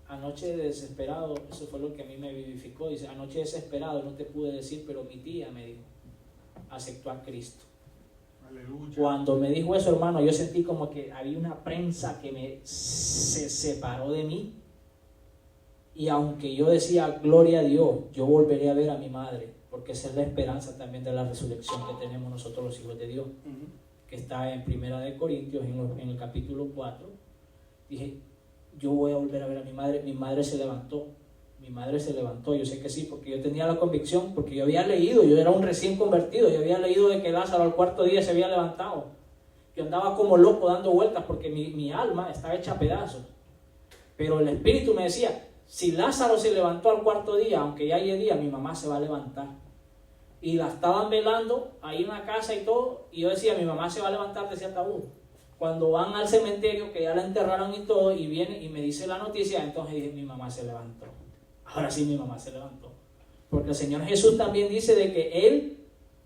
Anoche desesperado, eso fue lo que a mí me vivificó. Dice, anoche desesperado, no te pude decir, pero mi tía me dijo, aceptó a Cristo. Aleluya. Cuando me dijo eso, hermano, yo sentí como que había una prensa que se separó de mí. Y aunque yo decía, gloria a Dios, yo volveré a ver a mi madre, porque esa es la esperanza también de la resurrección que tenemos nosotros los hijos de Dios, que está en 1 Corintios, en el capítulo 4. Dije, yo voy a volver a ver a mi madre. Mi madre se levantó, yo sé que sí, porque yo tenía la convicción, porque yo había leído, yo era un recién convertido, yo había leído de que Lázaro al cuarto día se había levantado. Yo andaba como loco dando vueltas porque mi alma estaba hecha a pedazos, pero el Espíritu me decía, si Lázaro se levantó al cuarto día, aunque ya haya día, mi mamá se va a levantar. Y la estaban velando ahí en la casa y todo, y yo decía, mi mamá se va a levantar de ese ataúd. Cuando van al cementerio, que ya la enterraron y todo, y viene y me dice la noticia, entonces dije, mi mamá se levantó. Ahora sí mi mamá se levantó. Porque el Señor Jesús también dice de que Él,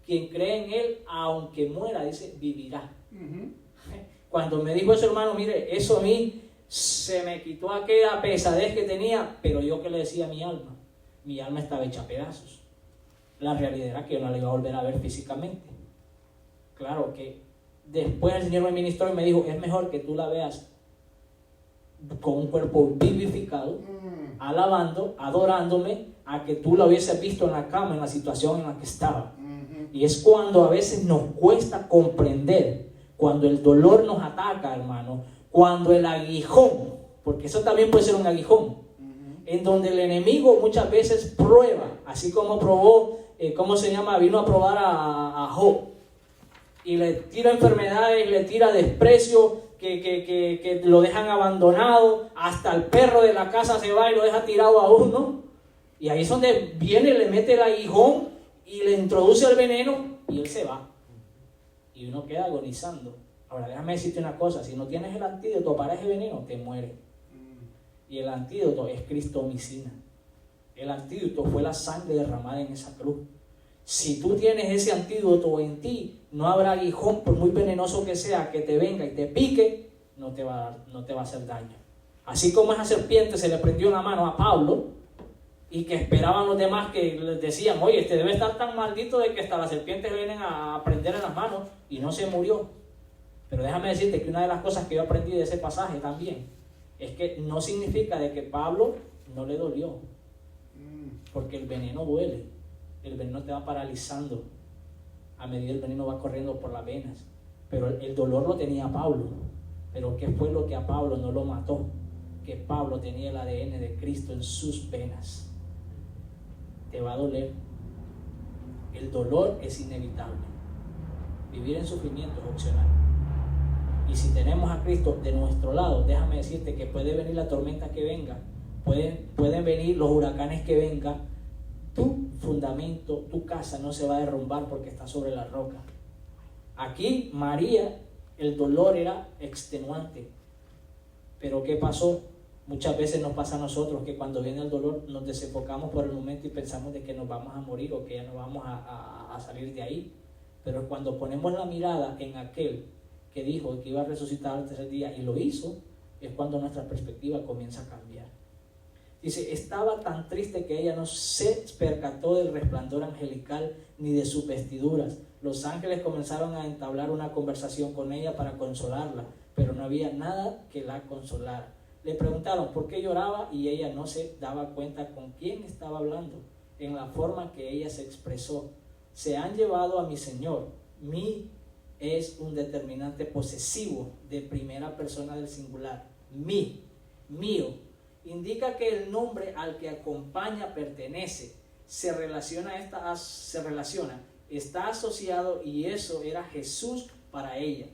quien cree en Él, aunque muera, dice, vivirá. Cuando me dijo eso, hermano, mire, eso a mí se me quitó aquella pesadez que tenía, pero yo que le decía a mi alma estaba hecha a pedazos. La realidad era que yo no la iba a volver a ver físicamente. Claro que después el Señor me ministró y me dijo, es mejor que tú la veas con un cuerpo vivificado, alabando, adorándome, a que tú la hubieses visto en la cama, en la situación en la que estaba. Y es cuando a veces nos cuesta comprender, cuando el dolor nos ataca, hermano, cuando el aguijón, porque eso también puede ser un aguijón, en donde el enemigo muchas veces prueba, así como probó, vino a probar a Job, y le tira enfermedades, le tira desprecio, que lo dejan abandonado, hasta el perro de la casa se va y lo deja tirado a uno, y ahí es donde viene, le mete el aguijón y le introduce el veneno y él se va, y uno queda agonizando. Ahora déjame decirte una cosa, si no tienes el antídoto para ese veneno, te mueres. Y el antídoto es Cristomicina. El antídoto fue la sangre derramada en esa cruz. Si tú tienes ese antídoto en ti, no habrá aguijón, por muy venenoso que sea, que te venga y te pique, no te va a hacer daño. Así como esa serpiente se le prendió en la mano a Pablo, y que esperaban los demás que les decían, oye, este debe estar tan maldito de que hasta las serpientes vienen a prender en las manos, y no se murió. Pero déjame decirte que una de las cosas que yo aprendí de ese pasaje también es que no significa de que Pablo no le dolió, porque el veneno duele, el veneno te va paralizando a medida que el veneno va corriendo por las venas, pero el dolor lo tenía Pablo. Pero ¿qué fue lo que a Pablo no lo mató? Que Pablo tenía el ADN de Cristo en sus venas. Te va a doler, el dolor es inevitable, vivir en sufrimiento es opcional. Y si tenemos a Cristo de nuestro lado, déjame decirte que puede venir la tormenta que venga, pueden venir los huracanes que vengan, tu fundamento, tu casa no se va a derrumbar porque está sobre la roca. Aquí María, el dolor era extenuante, pero ¿qué pasó? Muchas veces nos pasa a nosotros que cuando viene el dolor nos desenfocamos por el momento y pensamos de que nos vamos a morir o que ya no vamos a salir de ahí. Pero cuando ponemos la mirada en aquel que dijo que iba a resucitar al tercer día y lo hizo, es cuando nuestra perspectiva comienza a cambiar. Dice, estaba tan triste que ella no se percató del resplandor angelical ni de sus vestiduras. Los ángeles comenzaron a entablar una conversación con ella para consolarla, pero no había nada que la consolara. Le preguntaron por qué lloraba y ella no se daba cuenta con quién estaba hablando. en la forma que ella se expresó. Se han llevado a mi Señor. Mi es un determinante posesivo de primera persona del singular. Mi, mío, indica que el nombre al que acompaña pertenece, se relaciona, está asociado, y eso era Jesús para ella,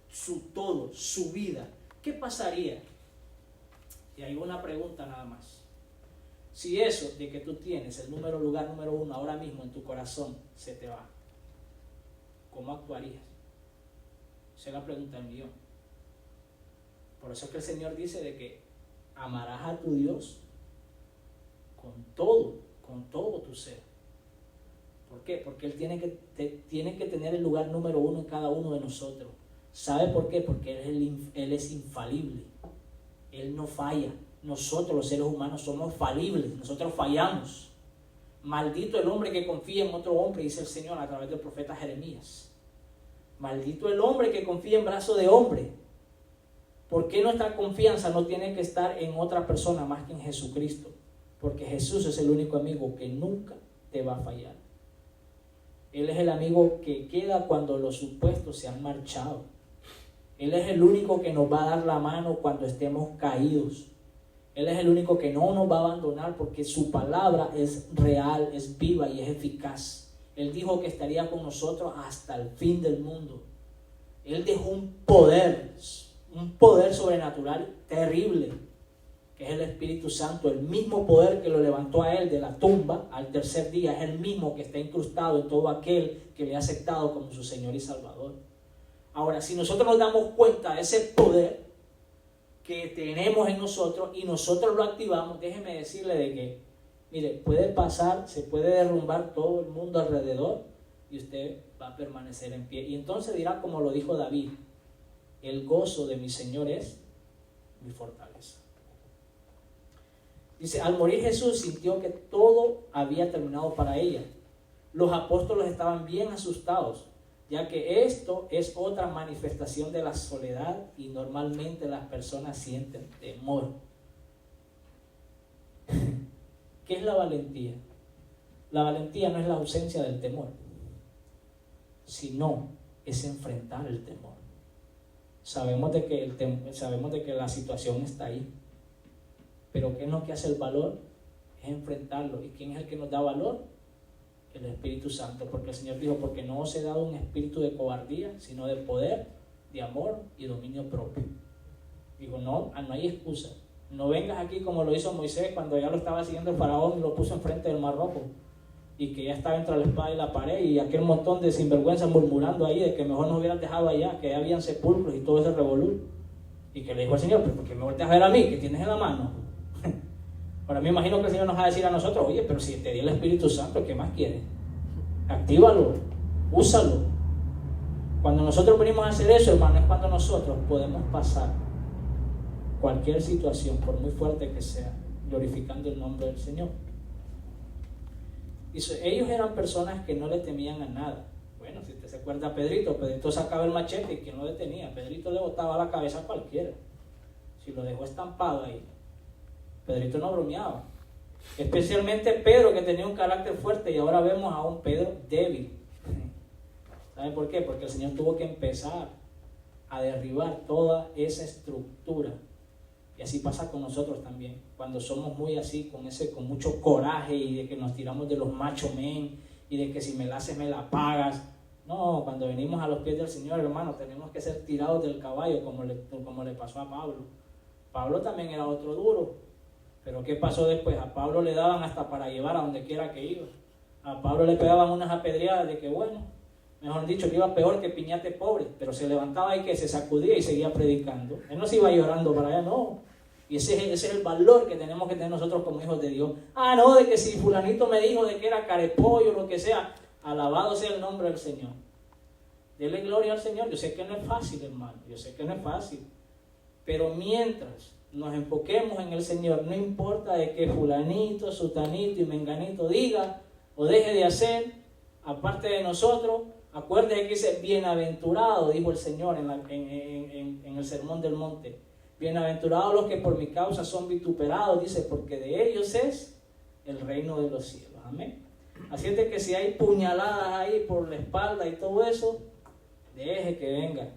su todo, su vida. ¿Qué pasaría? Y hay una pregunta nada más. Si eso de que tú tienes el lugar número 1 ahora mismo en tu corazón se te va, ¿cómo actuarías? Esa es la pregunta del millón. Por eso es que el Señor dice de que amarás a tu Dios con todo tu ser. ¿Por qué? Porque Él tiene que tener el lugar número 1 en cada uno de nosotros. ¿Sabe por qué? Porque Él es infalible. Él no falla. Nosotros los seres humanos somos falibles. Nosotros fallamos. Maldito el hombre que confía en otro hombre, dice el Señor a través del profeta Jeremías. Maldito el hombre que confía en brazo de hombre. ¿Por qué nuestra confianza no tiene que estar en otra persona más que en Jesucristo? Porque Jesús es el único amigo que nunca te va a fallar. Él es el amigo que queda cuando los supuestos se han marchado. Él es el único que nos va a dar la mano cuando estemos caídos. Él es el único que no nos va a abandonar porque su palabra es real, es viva y es eficaz. Él dijo que estaría con nosotros hasta el fin del mundo. Él dejó un poder sobrenatural terrible, que es el Espíritu Santo, el mismo poder que lo levantó a él de la tumba al tercer día, es el mismo que está incrustado en todo aquel que le ha aceptado como su Señor y Salvador. Ahora, si nosotros nos damos cuenta de ese poder que tenemos en nosotros y nosotros lo activamos, déjeme decirle de que, mire, puede pasar, se puede derrumbar todo el mundo alrededor y usted va a permanecer en pie. Y entonces dirá como lo dijo David: el gozo de mi Señor es mi fortaleza. Dice, al morir Jesús sintió que todo había terminado para ella. Los apóstoles estaban bien asustados, ya que esto es otra manifestación de la soledad y normalmente las personas sienten temor. ¿Qué es la valentía? La valentía no es la ausencia del temor, sino es enfrentar el temor. Sabemos de que la situación está ahí, pero ¿qué es lo que hace el valor? Es enfrentarlo. ¿Y quién es el que nos da valor? El Espíritu Santo, porque el Señor dijo: porque no os he dado un espíritu de cobardía, sino de poder, de amor y dominio propio. Digo, no hay excusa. No vengas aquí como lo hizo Moisés cuando ya lo estaba siguiendo el faraón y lo puso enfrente del Mar Rojo, y que ya estaba entre la espada y la pared, y aquel montón de sinvergüenza murmurando ahí de que mejor nos hubieran dejado allá, que ya habían sepulcros y todo ese revolú. Y que le dijo al Señor: pero ¿por qué me volteas a ver a mí? ¿Qué tienes en la mano? Ahora me imagino que el Señor nos va a decir a nosotros: oye, pero si te di el Espíritu Santo, ¿qué más quieres? Actívalo, úsalo. Cuando nosotros venimos a hacer eso, hermano, es cuando nosotros podemos pasar cualquier situación, por muy fuerte que sea, glorificando el nombre del Señor. Dice, ellos eran personas que no le temían a nada. Bueno, si usted se acuerda a Pedrito sacaba el machete y ¿quién lo detenía? Pedrito le botaba la cabeza a cualquiera. Si lo dejó estampado ahí, Pedrito no bromeaba. Especialmente Pedro, que tenía un carácter fuerte, y ahora vemos a un Pedro débil. ¿Sabe por qué? Porque el Señor tuvo que empezar a derribar toda esa estructura. Y así pasa con nosotros también, cuando somos muy así, con mucho coraje, y de que nos tiramos de los macho men, y de que si me la haces me la pagas. No, cuando venimos a los pies del Señor, hermano, tenemos que ser tirados del caballo, como le pasó a Pablo. Pablo también era otro duro, pero ¿qué pasó después? A Pablo le daban hasta para llevar a donde quiera que iba. A Pablo le pegaban unas apedreadas de que, bueno, mejor dicho, que iba peor que piñate pobre, pero se levantaba y que se sacudía y seguía predicando. Él no se iba llorando para allá, no. Y ese es el valor que tenemos que tener nosotros como hijos de Dios. Ah, no, de que si fulanito me dijo de que era carepollo, lo que sea, alabado sea el nombre del Señor. Dele gloria al Señor. Yo sé que no es fácil, hermano, yo sé que no es fácil. Pero mientras nos enfoquemos en el Señor, no importa de que fulanito, sutanito y menganito diga o deje de hacer, aparte de nosotros, acuérdese que dice, bienaventurado, dijo el Señor en el Sermón del Monte. Bienaventurados los que por mi causa son vituperados, dice, porque de ellos es el reino de los cielos. Amén. Así es de que si hay puñaladas ahí por la espalda y todo eso, deje que venga,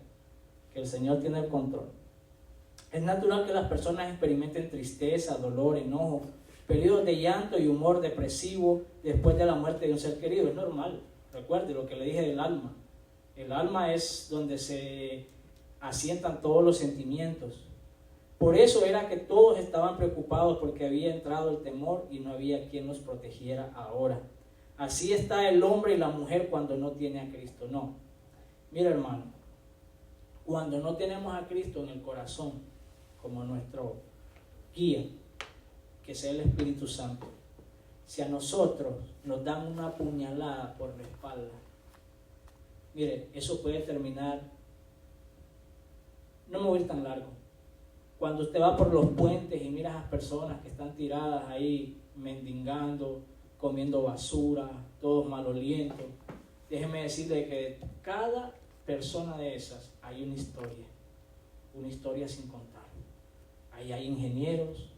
que el Señor tiene el control. Es natural que las personas experimenten tristeza, dolor, enojo, periodos de llanto y humor depresivo después de la muerte de un ser querido. Es normal. Recuerde lo que le dije del alma. El alma es donde se asientan todos los sentimientos. Por eso era que todos estaban preocupados, porque había entrado el temor y no había quien los protegiera ahora. Así está el hombre y la mujer cuando no tiene a Cristo. No. Mira, hermano, cuando no tenemos a Cristo en el corazón como nuestro guía, que sea el Espíritu Santo, si a nosotros nos dan una puñalada por la espalda, mire, eso puede terminar, no me voy a ir tan largo. Cuando usted va por los puentes y mira a las personas que están tiradas ahí, mendigando, comiendo basura, todos malolientos, déjeme decirle que cada persona de esas hay una historia sin contar. Ahí hay ingenieros,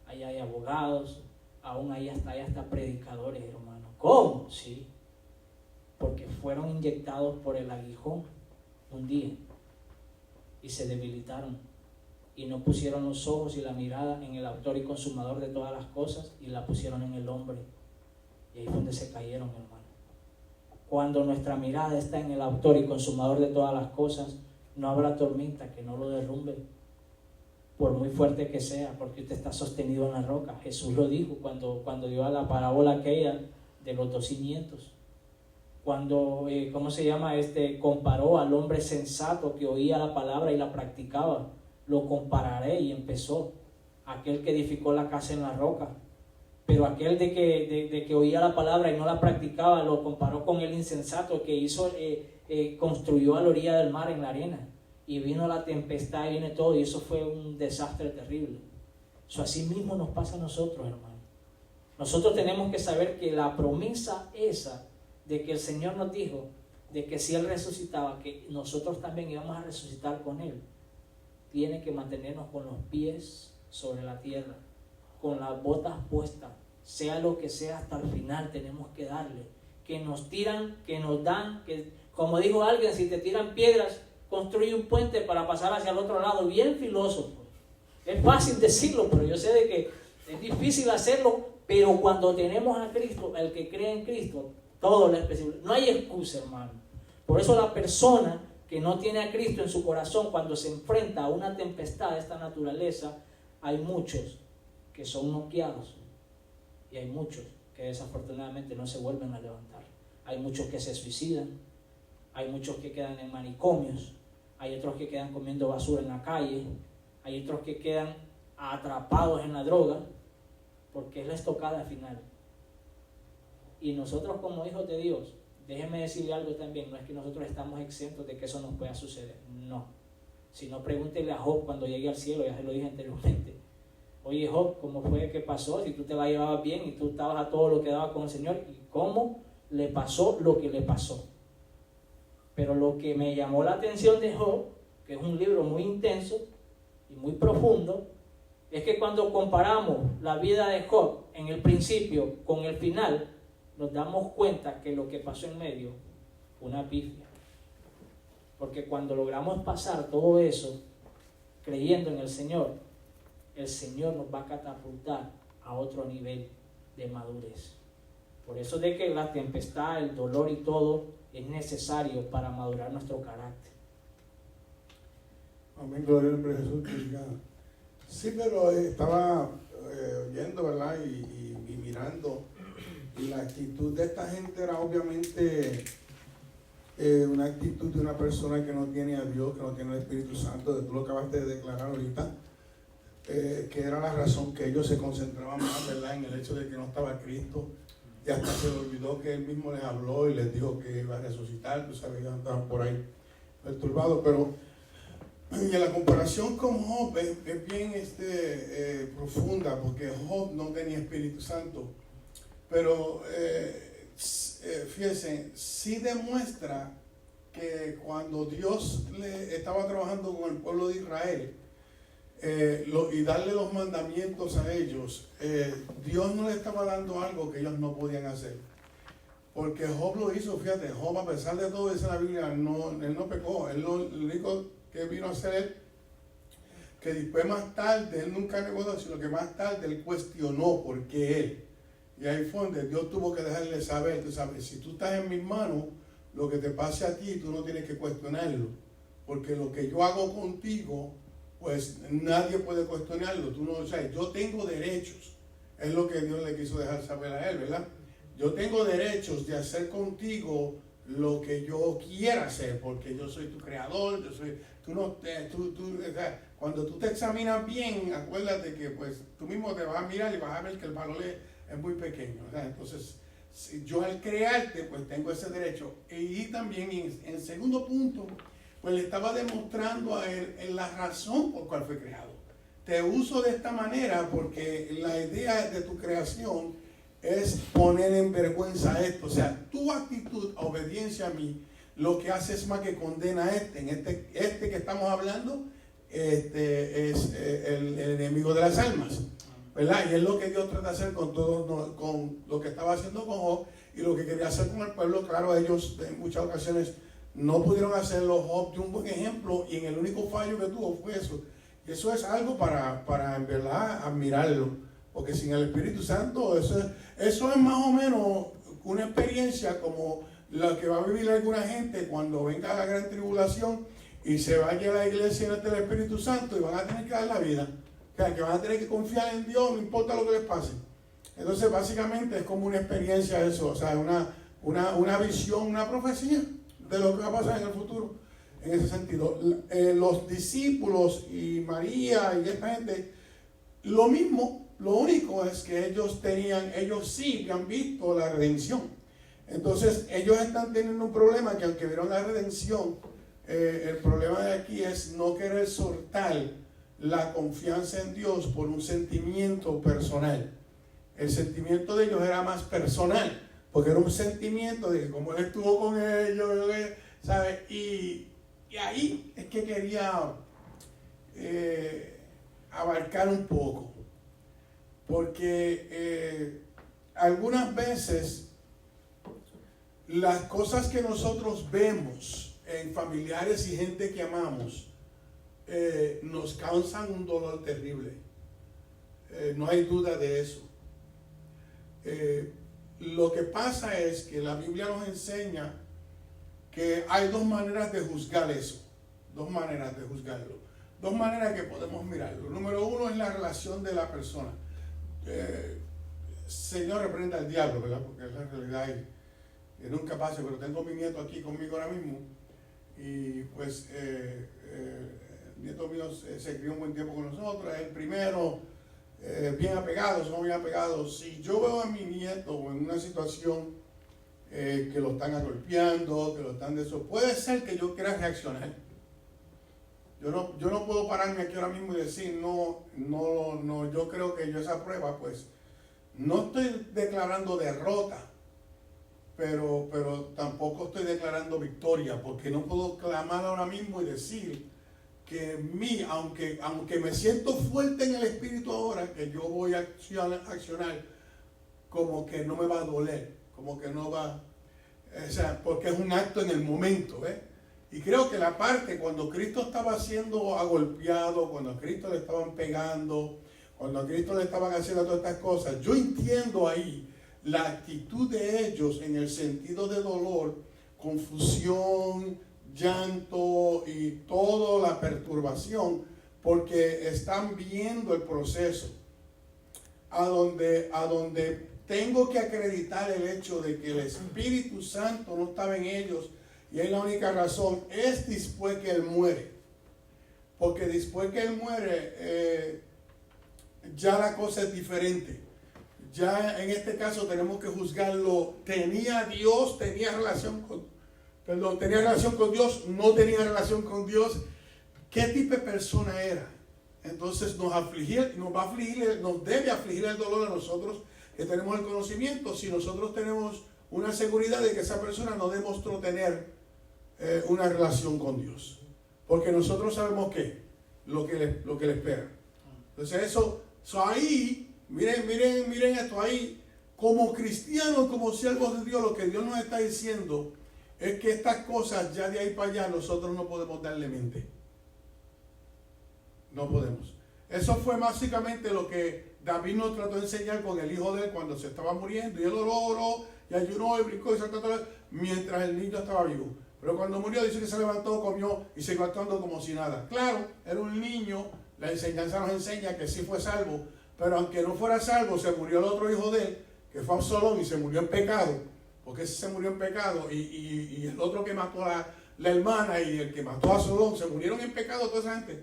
ahí hay abogados, aún ahí hasta predicadores, hermano. ¿Cómo? Sí, porque fueron inyectados por el aguijón un día y se debilitaron y no pusieron los ojos y la mirada en el autor y consumador de todas las cosas y la pusieron en el hombre, y ahí fue donde se cayeron, hermano. Cuando nuestra mirada está en el autor y consumador de todas las cosas, no habrá tormenta que no lo derrumbe, por muy fuerte que sea, porque usted está sostenido en la roca. Jesús lo dijo cuando dio a la parábola aquella de los 2 cimientos. Cuando, comparó al hombre sensato que oía la palabra y la practicaba. Lo compararé, y empezó. Aquel que edificó la casa en la roca. Pero aquel de que oía la palabra y no la practicaba, lo comparó con el insensato que construyó a la orilla del mar en la arena. Y vino la tempestad y viene todo, y eso fue un desastre terrible. Eso así mismo nos pasa a nosotros, hermano. Nosotros tenemos que saber que la promesa esa de que el Señor nos dijo, de que si Él resucitaba, que nosotros también íbamos a resucitar con Él, tiene que mantenernos con los pies sobre la tierra, con las botas puestas, sea lo que sea, hasta el final tenemos que darle. Que nos tiran, que nos dan, que como dijo alguien, si te tiran piedras, construye un puente para pasar hacia el otro lado. Bien filósofo. Es fácil decirlo, pero yo sé de que es difícil hacerlo. Pero cuando tenemos a Cristo, el que cree en Cristo, todo lo es posible. No hay excusa, hermano. Por eso la persona que no tiene a Cristo en su corazón, cuando se enfrenta a una tempestad de esta naturaleza, hay muchos que son noqueados y hay muchos que desafortunadamente no se vuelven a levantar. Hay muchos que se suicidan, hay muchos que quedan en manicomios, hay otros que quedan comiendo basura en la calle, hay otros que quedan atrapados en la droga, porque es la estocada final. Y nosotros como hijos de Dios, déjeme decirle algo también, no es que nosotros estamos exentos de que eso nos pueda suceder, no. Si no, pregúntele a Job cuando llegue al cielo, ya se lo dije anteriormente. Oye Job, ¿cómo fue que pasó? Si tú te la llevabas bien y tú estabas a todo lo que daba con el Señor, ¿y cómo le pasó lo que le pasó? Pero lo que me llamó la atención de Job, que es un libro muy intenso y muy profundo, es que cuando comparamos la vida de Job en el principio con el final, nos damos cuenta que lo que pasó en medio fue una pifia. Porque cuando logramos pasar todo eso creyendo en el Señor nos va a catapultar a otro nivel de madurez. Por eso de que la tempestad, el dolor y todo es necesario para madurar nuestro carácter. Amén, gloria al nombre de Jesús. Sí, pero estaba oyendo, ¿verdad? Y mirando, y la actitud de esta gente era obviamente una actitud de una persona que no tiene a Dios, que no tiene el Espíritu Santo, de tú lo acabaste de declarar ahorita, que era la razón que ellos se concentraban más, ¿verdad?, en el hecho de que no estaba Cristo, y hasta se olvidó que Él mismo les habló y les dijo que iba a resucitar. Tú sabes, ellos estaban por ahí perturbados, pero y la comparación con Job es bien profunda, porque Job no tenía Espíritu Santo, pero fíjense, sí demuestra que cuando Dios le estaba trabajando con el pueblo de Israel, y darle los mandamientos a ellos, Dios no le estaba dando algo que ellos no podían hacer. Porque Job lo hizo, fíjate, Job a pesar de todo, dice la Biblia, él no pecó. Lo único que vino a hacer él, que después más tarde, él nunca negó, sino que más tarde él cuestionó por qué él. Y ahí fue donde Dios tuvo que dejarle saber, tú sabes, si tú estás en mis manos, lo que te pase a ti, tú no tienes que cuestionarlo. Porque lo que yo hago contigo, pues nadie puede cuestionarlo. Tú no, o sea, yo tengo derechos. Es lo que Dios le quiso dejar saber a él, ¿verdad? Yo tengo derechos de hacer contigo lo que yo quiera hacer, porque yo soy tu creador, o sea, cuando tú te examinas bien, acuérdate que pues tú mismo te vas a mirar y vas a ver que el valor es muy pequeño, ¿verdad? Entonces, si yo al crearte, pues tengo ese derecho. Y también en segundo punto, pues le estaba demostrando a él la razón por cual fue creado. Te uso de esta manera porque la idea de tu creación es poner en vergüenza esto. O sea, tu actitud, obediencia a mí, lo que hace es más que condena a este que estamos hablando, es el enemigo de las almas, ¿verdad? Y es lo que Dios trata de hacer con todo, con lo que estaba haciendo con Job y lo que quería hacer con el pueblo. Claro, ellos en muchas ocasiones no pudieron hacerlo. Job dio un buen ejemplo y en el único fallo que tuvo fue eso. Y eso es algo para en verdad admirarlo. Porque sin el Espíritu Santo, eso es más o menos una experiencia como la que va a vivir alguna gente cuando venga la gran tribulación y se vaya a la iglesia en el Espíritu Santo y van a tener que dar la vida. O sea, que van a tener que confiar en Dios, no importa lo que les pase. Entonces, básicamente es como una experiencia eso, o sea, una visión, una profecía de lo que va a pasar en el futuro. En ese sentido, los discípulos y María y esta gente, lo mismo. Lo único es que ellos sí han visto la redención. Entonces, ellos están teniendo un problema que aunque vieron la redención, el problema de aquí es no querer soltar la confianza en Dios por un sentimiento personal. El sentimiento de ellos era más personal, porque era un sentimiento de que como Él estuvo con ellos, ¿sabes? Y ahí es que quería abarcar un poco. Porque algunas veces las cosas que nosotros vemos en familiares y gente que amamos nos causan un dolor terrible. No hay duda de eso. Lo que pasa es que la Biblia nos enseña que hay dos maneras de juzgar eso. Dos maneras de juzgarlo. Dos maneras que podemos mirarlo. Número uno es la relación de la persona. Señor, reprenda al diablo, ¿verdad? Porque es la realidad y nunca pase, pero tengo mi nieto aquí conmigo ahora mismo y pues el nieto mío se crió un buen tiempo con nosotros, es el primero, bien apegado, somos bien apegados. Si yo veo a mi nieto en una situación que lo están golpeando, que lo están de eso, puede ser que yo quiera reaccionar. Yo no puedo pararme aquí ahora mismo y decir, no, yo creo que yo esa prueba, pues, no estoy declarando derrota, pero tampoco estoy declarando victoria, porque no puedo clamar ahora mismo y decir que aunque me siento fuerte en el espíritu ahora, que yo voy a accionar, como que no me va a doler, como que no va, o sea, porque es un acto en el momento, ¿eh? Y creo que la parte cuando Cristo estaba siendo agolpeado, cuando a Cristo le estaban pegando, cuando a Cristo le estaban haciendo todas estas cosas, yo entiendo ahí la actitud de ellos en el sentido de dolor, confusión, llanto y toda la perturbación, porque están viendo el proceso a donde tengo que acreditar el hecho de que el Espíritu Santo no estaba en ellos. Y es la única razón, es después que Él muere. Porque después que Él muere, ya la cosa es diferente. Ya en este caso tenemos que juzgarlo. Tenía relación con Dios, no tenía relación con Dios. ¿Qué tipo de persona era? Entonces nos debe afligir el dolor a nosotros que tenemos el conocimiento, si nosotros tenemos una seguridad de que esa persona no demostró tener una relación con Dios. Porque nosotros sabemos que lo que le espera. Entonces eso ahí, miren esto ahí, como cristianos, como siervos de Dios, lo que Dios nos está diciendo es que estas cosas ya de ahí para allá nosotros no podemos darle mente. No podemos. Eso fue básicamente lo que David nos trató de enseñar con el hijo de él cuando se estaba muriendo. Y él oró y ayunó y brincó y saltó mientras el niño estaba vivo. Pero cuando murió dice que se levantó, comió y siguió actuando como si nada. Claro, era un niño, la enseñanza nos enseña que sí fue salvo, pero aunque no fuera salvo, se murió el otro hijo de él, que fue Absalón, y se murió en pecado, porque ese se murió en pecado, y el otro que mató a la hermana y el que mató a Absalón, se murieron en pecado toda esa gente.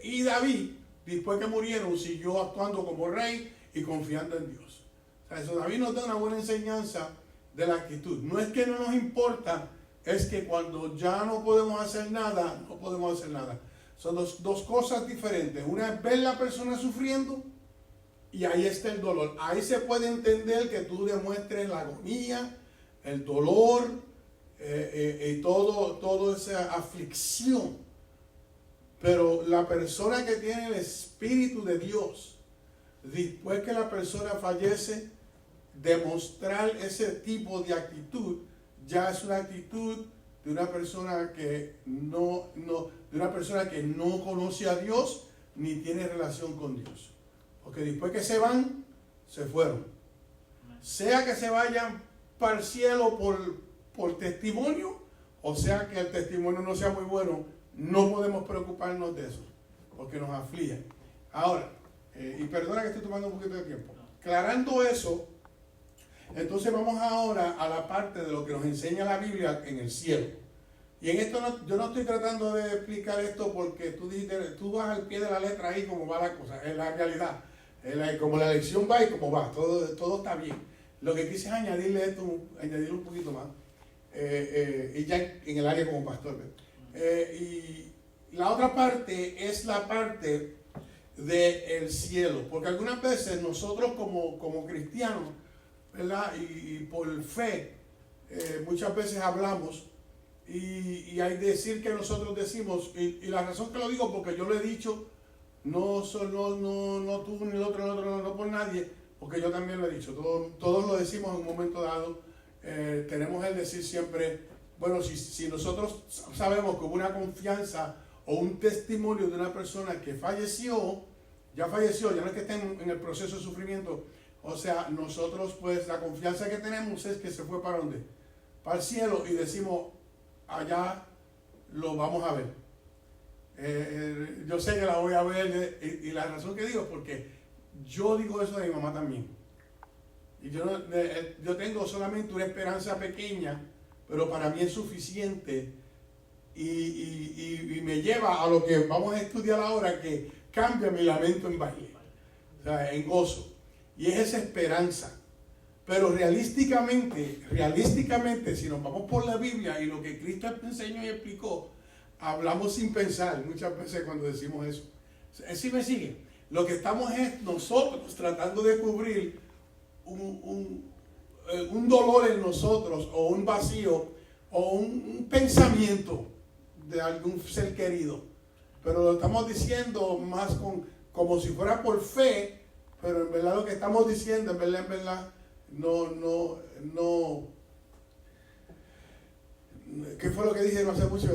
Y David, después que murieron, siguió actuando como rey y confiando en Dios. O sea, eso David nos da una buena enseñanza de la actitud. No es que no nos importa, es que cuando ya no podemos hacer nada, no podemos hacer nada. Son dos cosas diferentes. Una es ver la persona sufriendo y ahí está el dolor. Ahí se puede entender que tú demuestres la agonía, el dolor y toda esa aflicción. Pero la persona que tiene el Espíritu de Dios, después que la persona fallece, demostrar ese tipo de actitud ya es una actitud de una persona que no conoce a Dios ni tiene relación con Dios. Porque después que se van, se fueron. Sea que se vayan para el cielo por testimonio, o sea que el testimonio no sea muy bueno, no podemos preocuparnos de eso, porque nos aflige. Ahora, y perdona que estoy tomando un poquito de tiempo. Aclarando eso, entonces vamos ahora a la parte de lo que nos enseña la Biblia en el cielo. Y en esto yo no estoy tratando de explicar esto porque tú vas al pie de la letra ahí como va la cosa, es la realidad. Como la lección va y como va, todo está bien. Lo que quise es añadirle un poquito más, y ya en el área como pastor. Y la otra parte es la parte del cielo, porque algunas veces nosotros como cristianos, ¿verdad? Y por fe, muchas veces hablamos y hay decir que nosotros decimos, y la razón que lo digo porque yo lo he dicho, no tú ni el otro, no por nadie, porque yo también lo he dicho, todos lo decimos en un momento dado. Tenemos el decir siempre, bueno, si nosotros sabemos que hubo una confianza o un testimonio de una persona que falleció, ya no es que esté en el proceso de sufrimiento. O sea, nosotros pues la confianza que tenemos es que se fue para ¿dónde? Para el cielo, y decimos, allá lo vamos a ver. Yo sé que la voy a ver, y la razón que digo es porque yo digo eso de mi mamá también. Y yo tengo solamente una esperanza pequeña, pero para mí es suficiente, y me lleva a lo que vamos a estudiar ahora, que cambia mi lamento en baile, o sea, en gozo. Y es esa esperanza. Pero realísticamente, si nos vamos por la Biblia y lo que Cristo enseñó y explicó, hablamos sin pensar muchas veces cuando decimos eso. ¿Sí me sigue? Lo que estamos es nosotros tratando de cubrir un dolor en nosotros, o un vacío, o un pensamiento de algún ser querido. Pero lo estamos diciendo más como si fuera por fe. Pero en verdad lo que estamos diciendo, en verdad, no. ¿Qué fue lo que dije no hace mucho?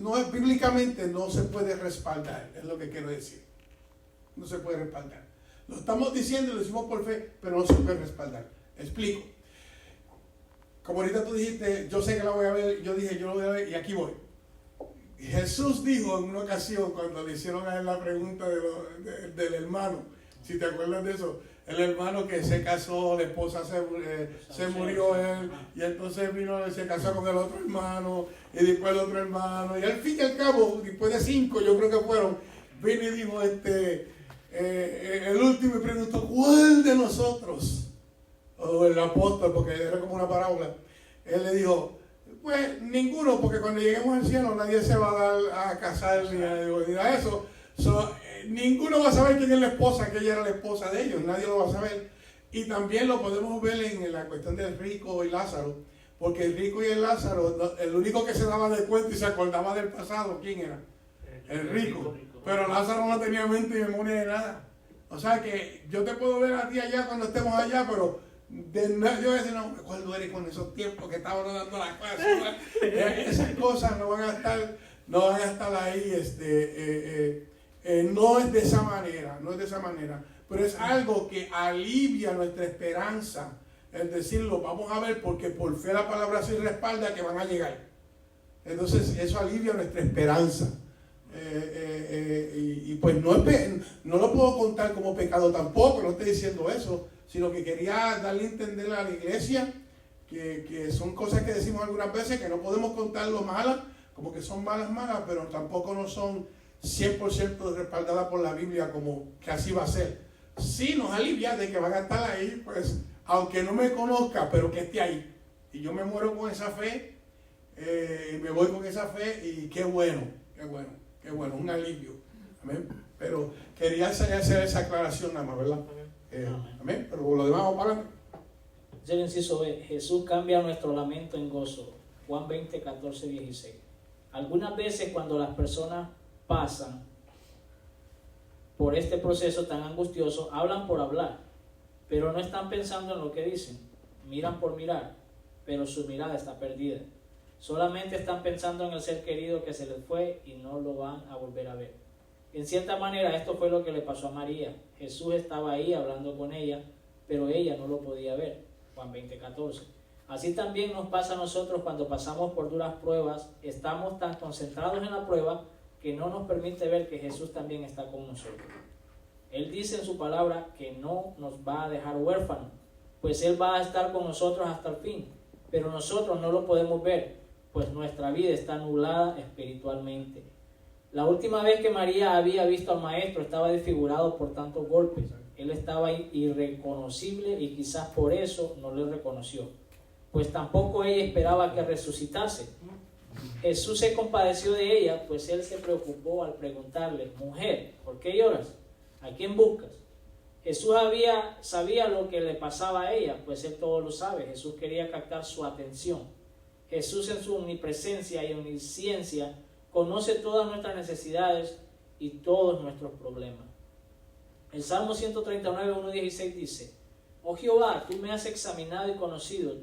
No es bíblicamente, no se puede respaldar, es lo que quiero decir. No se puede respaldar. Lo estamos diciendo y lo decimos por fe, pero no se puede respaldar. Explico. Como ahorita tú dijiste, yo sé que la voy a ver, yo dije, yo la voy a ver y aquí voy. Jesús dijo en una ocasión, cuando le hicieron a él la pregunta del hermano, si te acuerdas de eso, el hermano que se casó, la esposa se murió él, y entonces vino y se casó con el otro hermano, y después el otro hermano, y al fin y al cabo, después de 5, yo creo que fueron, vino y dijo el último, y preguntó, ¿cuál de nosotros? O el apóstol, porque era como una parábola. Él le dijo, pues ninguno, porque cuando lleguemos al cielo nadie se va a dar a casar ni a eso. Ninguno va a saber quién es la esposa, que ella era la esposa de ellos, nadie lo va a saber. Y también lo podemos ver en la cuestión del rico y Lázaro, porque el rico y el Lázaro, el único que se daba de cuenta y se acordaba del pasado, ¿quién era? El rico. Pero Lázaro no tenía mente y memoria de nada. O sea que yo te puedo ver a ti allá cuando estemos allá, pero yo voy a decir, no, me acuerdo eres con esos tiempos que estaban dando la clase. Esas cosas no van a estar ahí. No es de esa manera, no es de esa manera. Pero es algo que alivia nuestra esperanza. Es decirlo, vamos a ver, porque por fe la palabra sí respalda que van a llegar. Entonces eso alivia nuestra esperanza. Y pues no lo puedo contar como pecado tampoco, no estoy diciendo eso, sino que quería darle a entender a la iglesia que son cosas que decimos algunas veces que no podemos contarlo malas, como que son malas, pero tampoco no son 100% respaldadas por la Biblia como que así va a ser. Sí nos alivia de que van a estar ahí, pues aunque no me conozca, pero que esté ahí. Y yo me muero con esa fe, me voy con esa fe y qué bueno, un alivio. Amén. Pero quería hacer esa aclaración nada más, ¿verdad? Amén. Pero por lo demás vamos para adelante. El inciso B, Jesús cambia nuestro lamento en gozo. Juan 20, 14, 16. Algunas veces cuando las personas pasan por este proceso tan angustioso, hablan por hablar, pero no están pensando en lo que dicen. Miran por mirar, pero su mirada está perdida. Solamente están pensando en el ser querido que se les fue y no lo van a volver a ver. En cierta manera esto fue lo que le pasó a María. Jesús estaba ahí hablando con ella, pero ella no lo podía ver. Juan 20, 14. Así también nos pasa a nosotros cuando pasamos por duras pruebas. Estamos tan concentrados en la prueba que no nos permite ver que Jesús también está con nosotros. Él dice en su palabra que no nos va a dejar huérfanos, pues Él va a estar con nosotros hasta el fin. Pero nosotros no lo podemos ver, pues nuestra vida está nublada espiritualmente. La última vez que María había visto al Maestro estaba desfigurado por tantos golpes. Él estaba irreconocible y quizás por eso no le reconoció, pues tampoco ella esperaba que resucitase. Jesús se compadeció de ella, pues Él se preocupó al preguntarle: mujer, ¿por qué lloras? ¿A quién buscas? Jesús sabía lo que le pasaba a ella, pues Él todo lo sabe. Jesús quería captar su atención. Jesús en su omnipresencia y omnisciencia conoce todas nuestras necesidades y todos nuestros problemas. El Salmo 139, 1:16 dice: oh Jehová, tú me has examinado y conocido,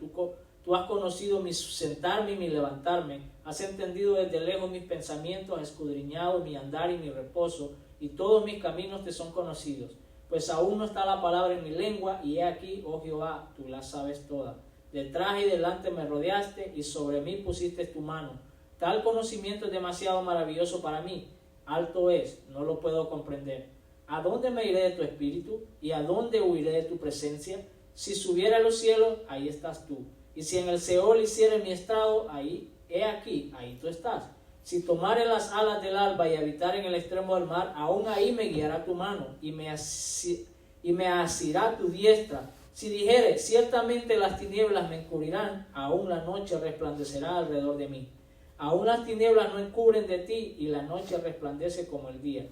tú has conocido mi sentarme y mi levantarme, has entendido desde lejos mis pensamientos, has escudriñado mi andar y mi reposo, y todos mis caminos te son conocidos. Pues aún no está la palabra en mi lengua, y he aquí, oh Jehová, tú la sabes toda. Detrás y delante me rodeaste, y sobre mí pusiste tu mano. Tal conocimiento es demasiado maravilloso para mí, alto es, no lo puedo comprender. ¿A dónde me iré de tu espíritu? ¿Y a dónde huiré de tu presencia? Si subiera a los cielos, ahí estás tú. Y si en el Seol hiciere mi estrado, ahí, he aquí, ahí tú estás. Si tomare las alas del alba y habitar en el extremo del mar, aún ahí me guiará tu mano y me asirá tu diestra. Si dijere, ciertamente las tinieblas me encubrirán, aún la noche resplandecerá alrededor de mí. Aún las tinieblas no encubren de ti y la noche resplandece como el día.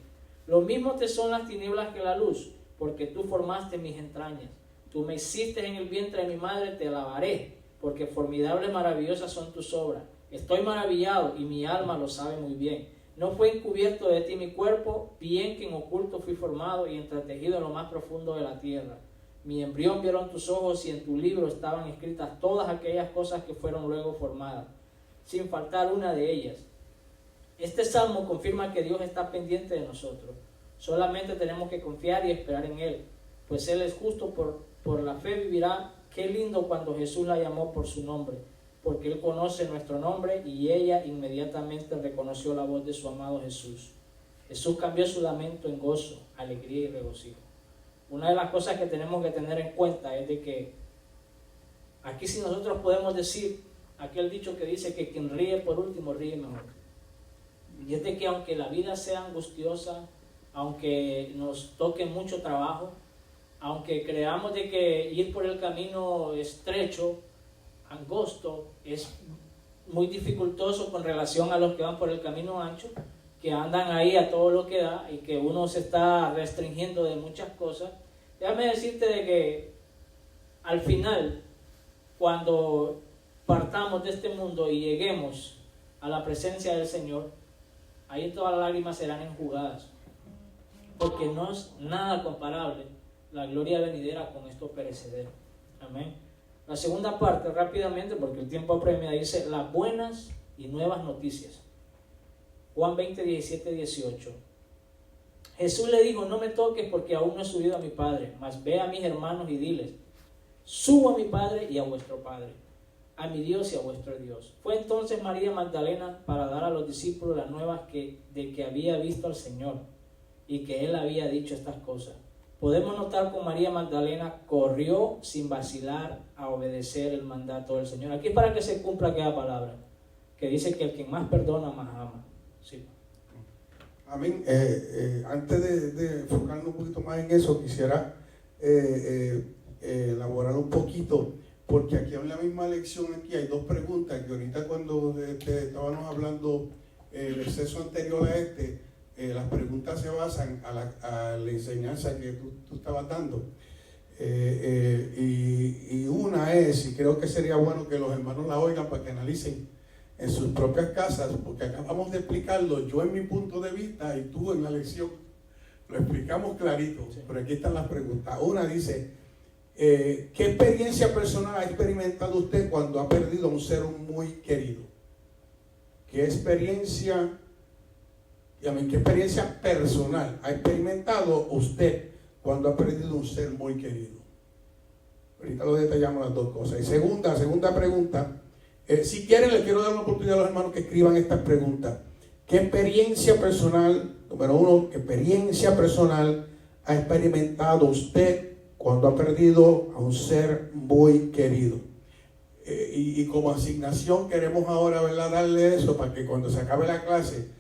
Lo mismo te son las tinieblas que la luz, porque tú formaste mis entrañas. Tú me hiciste en el vientre de mi madre, te alabaré, porque formidables y maravillosas son tus obras. Estoy maravillado y mi alma lo sabe muy bien. No fue encubierto de ti mi cuerpo, bien que en oculto fui formado y entretejido en lo más profundo de la tierra. Mi embrión vieron tus ojos y en tu libro estaban escritas todas aquellas cosas que fueron luego formadas, sin faltar una de ellas. Este salmo confirma que Dios está pendiente de nosotros. Solamente tenemos que confiar y esperar en Él, pues Él es justo, por la fe vivirá. Qué lindo cuando Jesús la llamó por su nombre, porque Él conoce nuestro nombre y ella inmediatamente reconoció la voz de su amado Jesús. Jesús cambió su lamento en gozo, alegría y regocijo. Una de las cosas que tenemos que tener en cuenta es de que aquí si nosotros podemos decir aquel dicho que dice que quien ríe por último ríe mejor. Y es de que aunque la vida sea angustiosa, aunque nos toque mucho trabajo, aunque creamos de que ir por el camino estrecho, angosto, es muy dificultoso con relación a los que van por el camino ancho, que andan ahí a todo lo que da y que uno se está restringiendo de muchas cosas, déjame decirte de que al final, cuando partamos de este mundo y lleguemos a la presencia del Señor, ahí todas las lágrimas serán enjugadas, porque no es nada comparable la gloria venidera con esto perecedero. Amén. La segunda parte, rápidamente, porque el tiempo apremia, dice las buenas y nuevas noticias. Juan 20, 17, 18. Jesús le dijo: no me toques, porque aún no he subido a mi Padre, mas ve a mis hermanos y diles: subo a mi Padre y a vuestro Padre, a mi Dios y a vuestro Dios. Fue entonces María Magdalena para dar a los discípulos las nuevas de que había visto al Señor y que Él había dicho estas cosas. Podemos notar que María Magdalena corrió sin vacilar a obedecer el mandato del Señor. Aquí es para que se cumpla aquella palabra que dice que el que más perdona, más ama. Sí. Amén. Antes de enfocarnos un poquito más en eso, quisiera elaborar un poquito, porque aquí en la misma lección aquí hay dos preguntas que ahorita cuando estábamos hablando el exceso anterior a las preguntas se basan a la enseñanza que tú estabas dando. Y una es, y creo que sería bueno que los hermanos la oigan para que analicen en sus propias casas, porque acabamos de explicarlo yo en mi punto de vista y tú en la lección lo explicamos clarito, sí. Pero aquí están las preguntas. Una dice: ¿qué experiencia personal ha experimentado usted cuando ha perdido a un ser muy querido? ¿Qué experiencia personal ha experimentado usted cuando ha perdido un ser muy querido? Ahorita lo detallamos las dos cosas. Y segunda pregunta, si quieren les quiero dar una oportunidad a los hermanos que escriban estas preguntas. ¿Qué experiencia personal, número uno, qué experiencia personal ha experimentado usted cuando ha perdido a un ser muy querido? Y como asignación queremos ahora, ¿verdad?, darle eso para que cuando se acabe la clase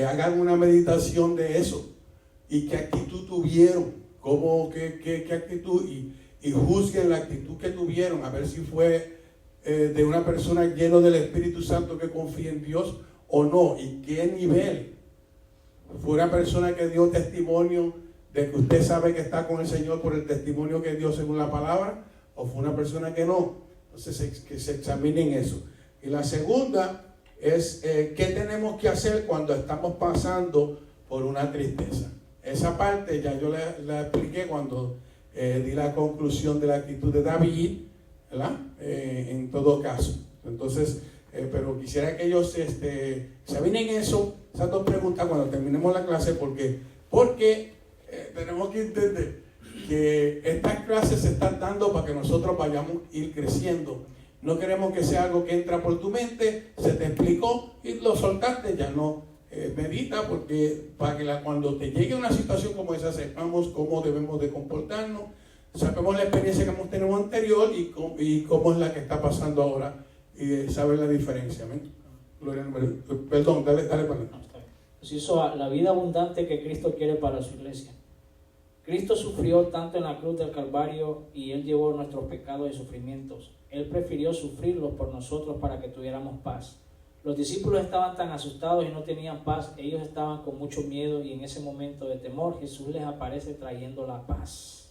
hagan una meditación de eso y qué actitud tuvieron, qué actitud, y juzguen la actitud que tuvieron, a ver si fue de una persona llena del Espíritu Santo que confía en Dios o no, y qué nivel. Fue una persona que dio testimonio de que usted sabe que está con el Señor por el testimonio que dio según la palabra, o fue una persona que no. Entonces que se examinen eso. Y la segunda es qué tenemos que hacer cuando estamos pasando por una tristeza. Esa parte ya yo la expliqué cuando di la conclusión de la actitud de David, ¿verdad? En todo caso. Entonces, pero quisiera que ellos examinen eso, esas dos preguntas cuando terminemos la clase, porque tenemos que entender que estas clases se están dando para que nosotros vayamos a ir creciendo. No queremos que sea algo que entra por tu mente, se te explicó y lo soltaste, ya no. Medita, porque para que cuando te llegue una situación como esa sepamos cómo debemos de comportarnos, sabemos la experiencia que hemos tenido anterior y cómo es la que está pasando ahora, y saber la diferencia. ¿Amén? Perdón, dale para adelante. Pues hizo la vida abundante que Cristo quiere para su iglesia. Cristo sufrió tanto en la cruz del Calvario y Él llevó nuestros pecados y sufrimientos. Él prefirió sufrirlos por nosotros para que tuviéramos paz. Los discípulos estaban tan asustados y no tenían paz, ellos estaban con mucho miedo, y en ese momento de temor Jesús les aparece trayendo la paz.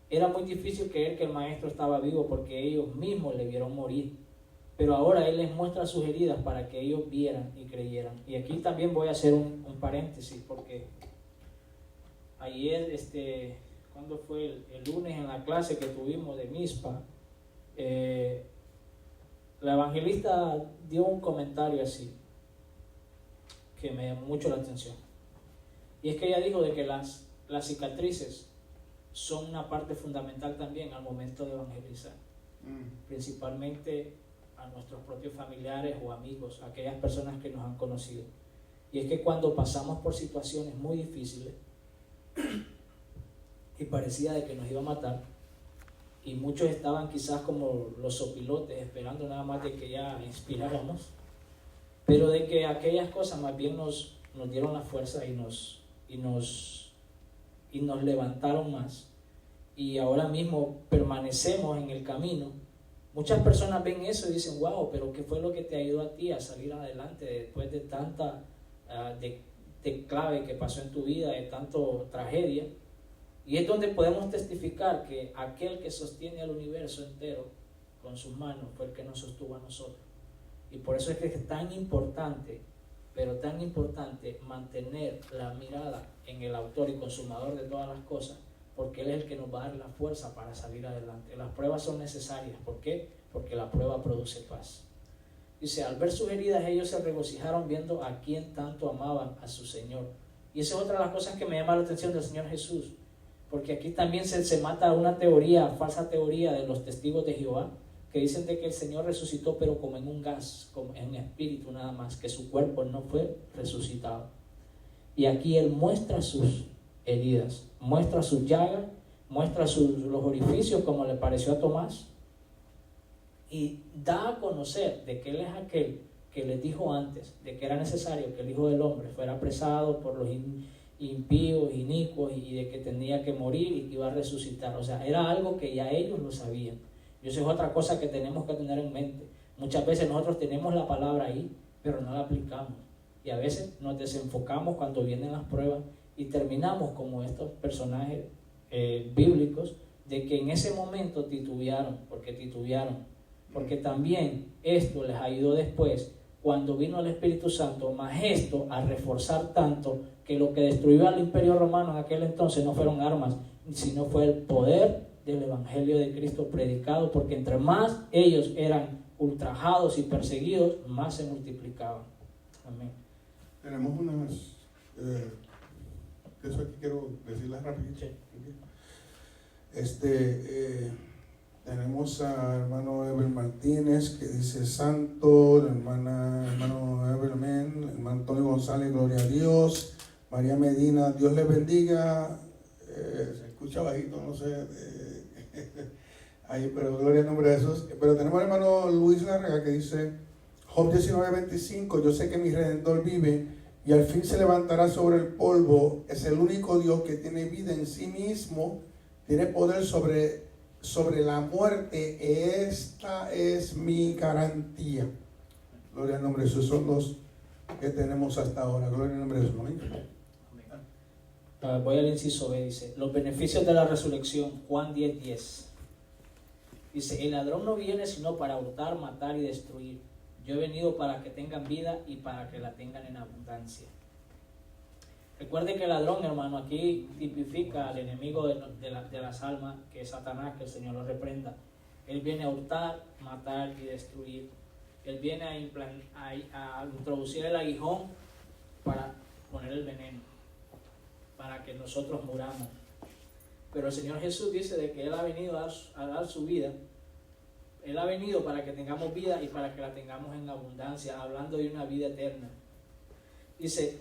Era muy difícil creer que el Maestro estaba vivo porque ellos mismos le vieron morir, pero ahora Él les muestra sus heridas para que ellos vieran y creyeran. Y aquí también voy a hacer un paréntesis, porque ayer, ¿cuándo fue? El lunes en la clase que tuvimos de Mispa, la evangelista dio un comentario así que me llamó mucho la atención, y es que ella dijo de que las cicatrices son una parte fundamental también al momento de evangelizar, principalmente a nuestros propios familiares o amigos, aquellas personas que nos han conocido. Y es que cuando pasamos por situaciones muy difíciles y parecía de que nos iba a matar, y muchos estaban quizás como los sopilotes esperando nada más de que ya inspiráramos, pero de que aquellas cosas más bien nos dieron la fuerza y nos levantaron más, y ahora mismo permanecemos en el camino. Muchas personas ven eso y dicen: wow, pero ¿qué fue lo que te ayudó a ti a salir adelante después de tanta de clave que pasó en tu vida, de tanto tragedia? Y es donde podemos testificar que aquel que sostiene al universo entero con sus manos fue el que nos sostuvo a nosotros. Y por eso es que es tan importante, pero tan importante mantener la mirada en el autor y consumador de todas las cosas, porque Él es el que nos va a dar la fuerza para salir adelante. Las pruebas son necesarias. ¿Por qué? Porque la prueba produce paz. Dice, al ver sus heridas ellos se regocijaron viendo a quien tanto amaban a su Señor. Y esa es otra de las cosas que me llama la atención del Señor Jesús, porque aquí también se mata una teoría, falsa teoría de los testigos de Jehová, que dicen de que el Señor resucitó pero como en un gas, como en espíritu nada más, que su cuerpo no fue resucitado. Y aquí Él muestra sus heridas, muestra sus llagas, muestra los orificios como le pareció a Tomás, y da a conocer de que Él es aquel que les dijo antes de que era necesario que el Hijo del Hombre fuera apresado por los impíos, inicuos, y de que tenía que morir y que iba a resucitar. O sea, era algo que ya ellos lo sabían. Y eso es otra cosa que tenemos que tener en mente. Muchas veces nosotros tenemos la palabra ahí, pero no la aplicamos. Y a veces nos desenfocamos cuando vienen las pruebas y terminamos como estos personajes bíblicos, de que en ese momento titubearon, porque también esto les ayudó después, cuando vino el Espíritu Santo, más esto a reforzar tanto que lo que destruyó al Imperio Romano en aquel entonces no fueron armas, sino fue el poder del Evangelio de Cristo predicado, porque entre más ellos eran ultrajados y perseguidos, más se multiplicaban. Amén. Tenemos unas, eso aquí quiero decirlas rápido. Sí. Tenemos a hermano Eber Martínez que dice santo, hermano Eber, amén, hermano Antonio González, gloria a Dios, María Medina, Dios les bendiga, se escucha bajito, no sé, ahí, pero gloria al nombre de Jesús. Pero tenemos al hermano Luis Larrega que dice, Job 19:25, yo sé que mi Redentor vive y al fin se levantará sobre el polvo, es el único Dios que tiene vida en sí mismo, tiene poder sobre la muerte, esta es mi garantía. Gloria al nombre de Jesús. Son los que tenemos hasta ahora. Gloria al nombre de Jesús. Amén. Voy al inciso B, dice, los beneficios de la resurrección, Juan 10:10. Dice, el ladrón no viene sino para hurtar, matar y destruir. Yo he venido para que tengan vida y para que la tengan en abundancia. Recuerde que el ladrón, hermano, aquí tipifica al enemigo de las almas, que es Satanás, que el Señor lo reprenda. Él viene a hurtar, matar y destruir. Él viene a introducir el aguijón para poner el veneno, para que nosotros muramos. Pero el Señor Jesús dice de que Él ha venido a dar su vida. Él ha venido para que tengamos vida y para que la tengamos en abundancia, hablando de una vida eterna. Dice,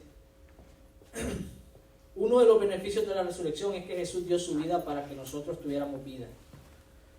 uno de los beneficios de la resurrección es que Jesús dio su vida para que nosotros tuviéramos vida,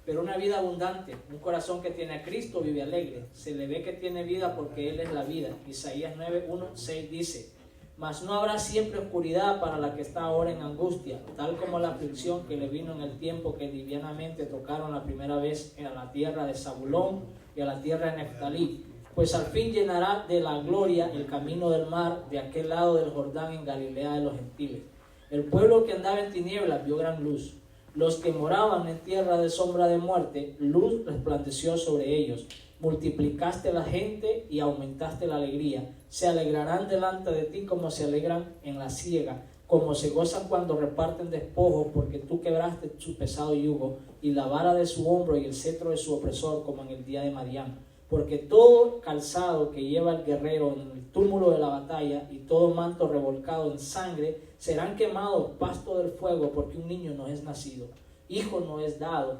pero una vida abundante. Un corazón que tiene a Cristo vive alegre, se le ve que tiene vida porque Él es la vida. Isaías 9:1-6 dice, mas no habrá siempre oscuridad para la que está ahora en angustia, tal como la aflicción que le vino en el tiempo que livianamente tocaron la primera vez a la tierra de Zabulón y a la tierra de Neftalí. Pues al fin llenará de la gloria el camino del mar de aquel lado del Jordán en Galilea de los gentiles. El pueblo que andaba en tinieblas vio gran luz. Los que moraban en tierra de sombra de muerte, luz resplandeció sobre ellos. Multiplicaste la gente y aumentaste la alegría. Se alegrarán delante de ti como se alegran en la siega, como se gozan cuando reparten despojos, porque tú quebraste su pesado yugo y la vara de su hombro y el cetro de su opresor, como en el día de Madián. Porque todo calzado que lleva el guerrero en el túmulo de la batalla y todo manto revolcado en sangre serán quemados pasto del fuego, porque un niño nos es nacido, hijo nos es dado,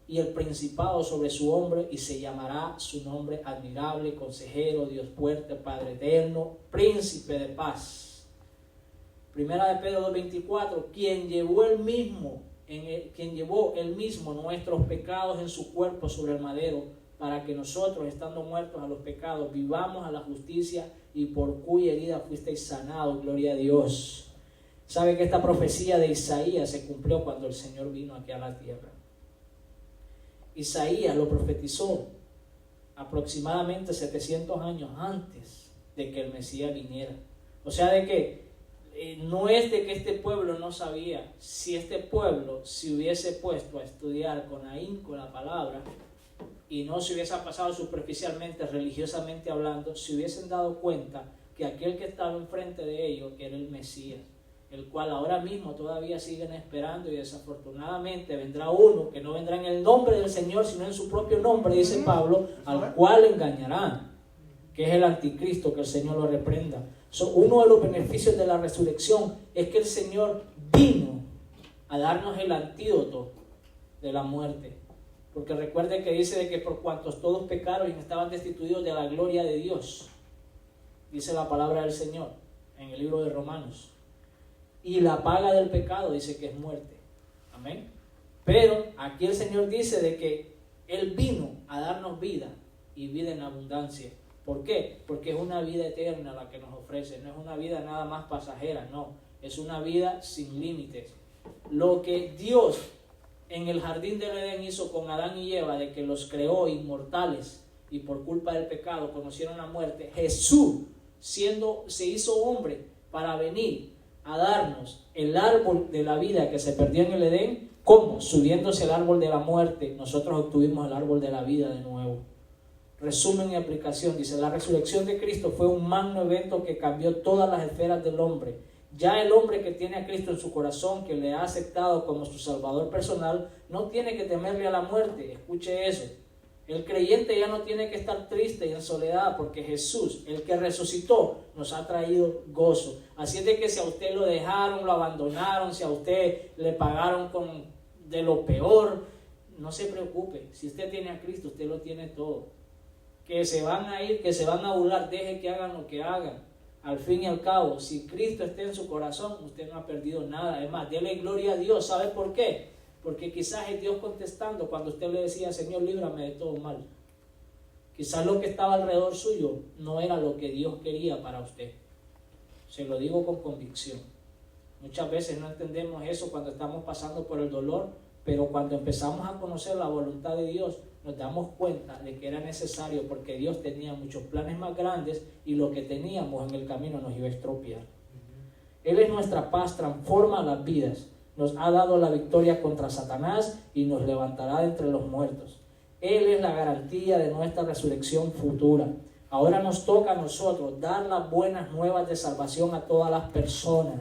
y el principado sobre su hombro, y se llamará su nombre admirable, consejero, Dios fuerte, Padre eterno, príncipe de paz. Primera de Pedro 2:24, quien llevó él mismo nuestros pecados en su cuerpo sobre el madero, para que nosotros, estando muertos a los pecados, vivamos a la justicia, y por cuya herida fuisteis sanados. Gloria a Dios. ¿Sabe que esta profecía de Isaías se cumplió cuando el Señor vino aquí a la tierra? Isaías lo profetizó aproximadamente 700 años antes de que el Mesías viniera. O sea, de que no es de que este pueblo no sabía. Si este pueblo se hubiese puesto a estudiar con ahínco la palabra y no se hubiese pasado superficialmente, religiosamente hablando, se hubiesen dado cuenta que aquel que estaba enfrente de ellos era el Mesías, el cual ahora mismo todavía siguen esperando, y desafortunadamente vendrá uno que no vendrá en el nombre del Señor, sino en su propio nombre, dice Pablo, al cual engañarán, que es el anticristo, que el Señor lo reprenda. Uno de los beneficios de la resurrección es que el Señor vino a darnos el antídoto de la muerte. Porque recuerde que dice de que por cuantos todos pecaron y estaban destituidos de la gloria de Dios, dice la palabra del Señor en el libro de Romanos. Y la paga del pecado dice que es muerte. Amén. Pero aquí el Señor dice de que Él vino a darnos vida, y vida en abundancia. ¿Por qué? Porque es una vida eterna la que nos ofrece. No es una vida nada más pasajera, no. Es una vida sin límites. Lo que Dios en el jardín del Edén hizo con Adán y Eva, de que los creó inmortales y por culpa del pecado conocieron la muerte, Jesús se hizo hombre para venir a darnos el árbol de la vida que se perdió en el Edén. ¿Cómo? Subiéndose el árbol de la muerte, nosotros obtuvimos el árbol de la vida de nuevo. Resumen y aplicación, dice: la resurrección de Cristo fue un magno evento que cambió todas las esferas del hombre. Ya el hombre que tiene a Cristo en su corazón, que le ha aceptado como su Salvador personal, no tiene que temerle a la muerte. Escuche eso. El creyente ya no tiene que estar triste y en soledad, porque Jesús, el que resucitó, nos ha traído gozo. Así es de que si a usted lo dejaron, lo abandonaron, si a usted le pagaron de lo peor, no se preocupe. Si usted tiene a Cristo, usted lo tiene todo. Que se van a ir, que se van a burlar, deje que hagan lo que hagan. Al fin y al cabo, si Cristo está en su corazón, usted no ha perdido nada. Es más, dele gloria a Dios. ¿Sabe por qué? Porque quizás es Dios contestando cuando usted le decía: Señor, líbrame de todo mal. Quizás lo que estaba alrededor suyo no era lo que Dios quería para usted. Se lo digo con convicción. Muchas veces no entendemos eso cuando estamos pasando por el dolor, pero cuando empezamos a conocer la voluntad de Dios, nos damos cuenta de que era necesario, porque Dios tenía muchos planes más grandes y lo que teníamos en el camino nos iba a estropear. Él es nuestra paz, transforma las vidas, nos ha dado la victoria contra Satanás y nos levantará de entre los muertos. Él es la garantía de nuestra resurrección futura. Ahora nos toca a nosotros dar las buenas nuevas de salvación a todas las personas.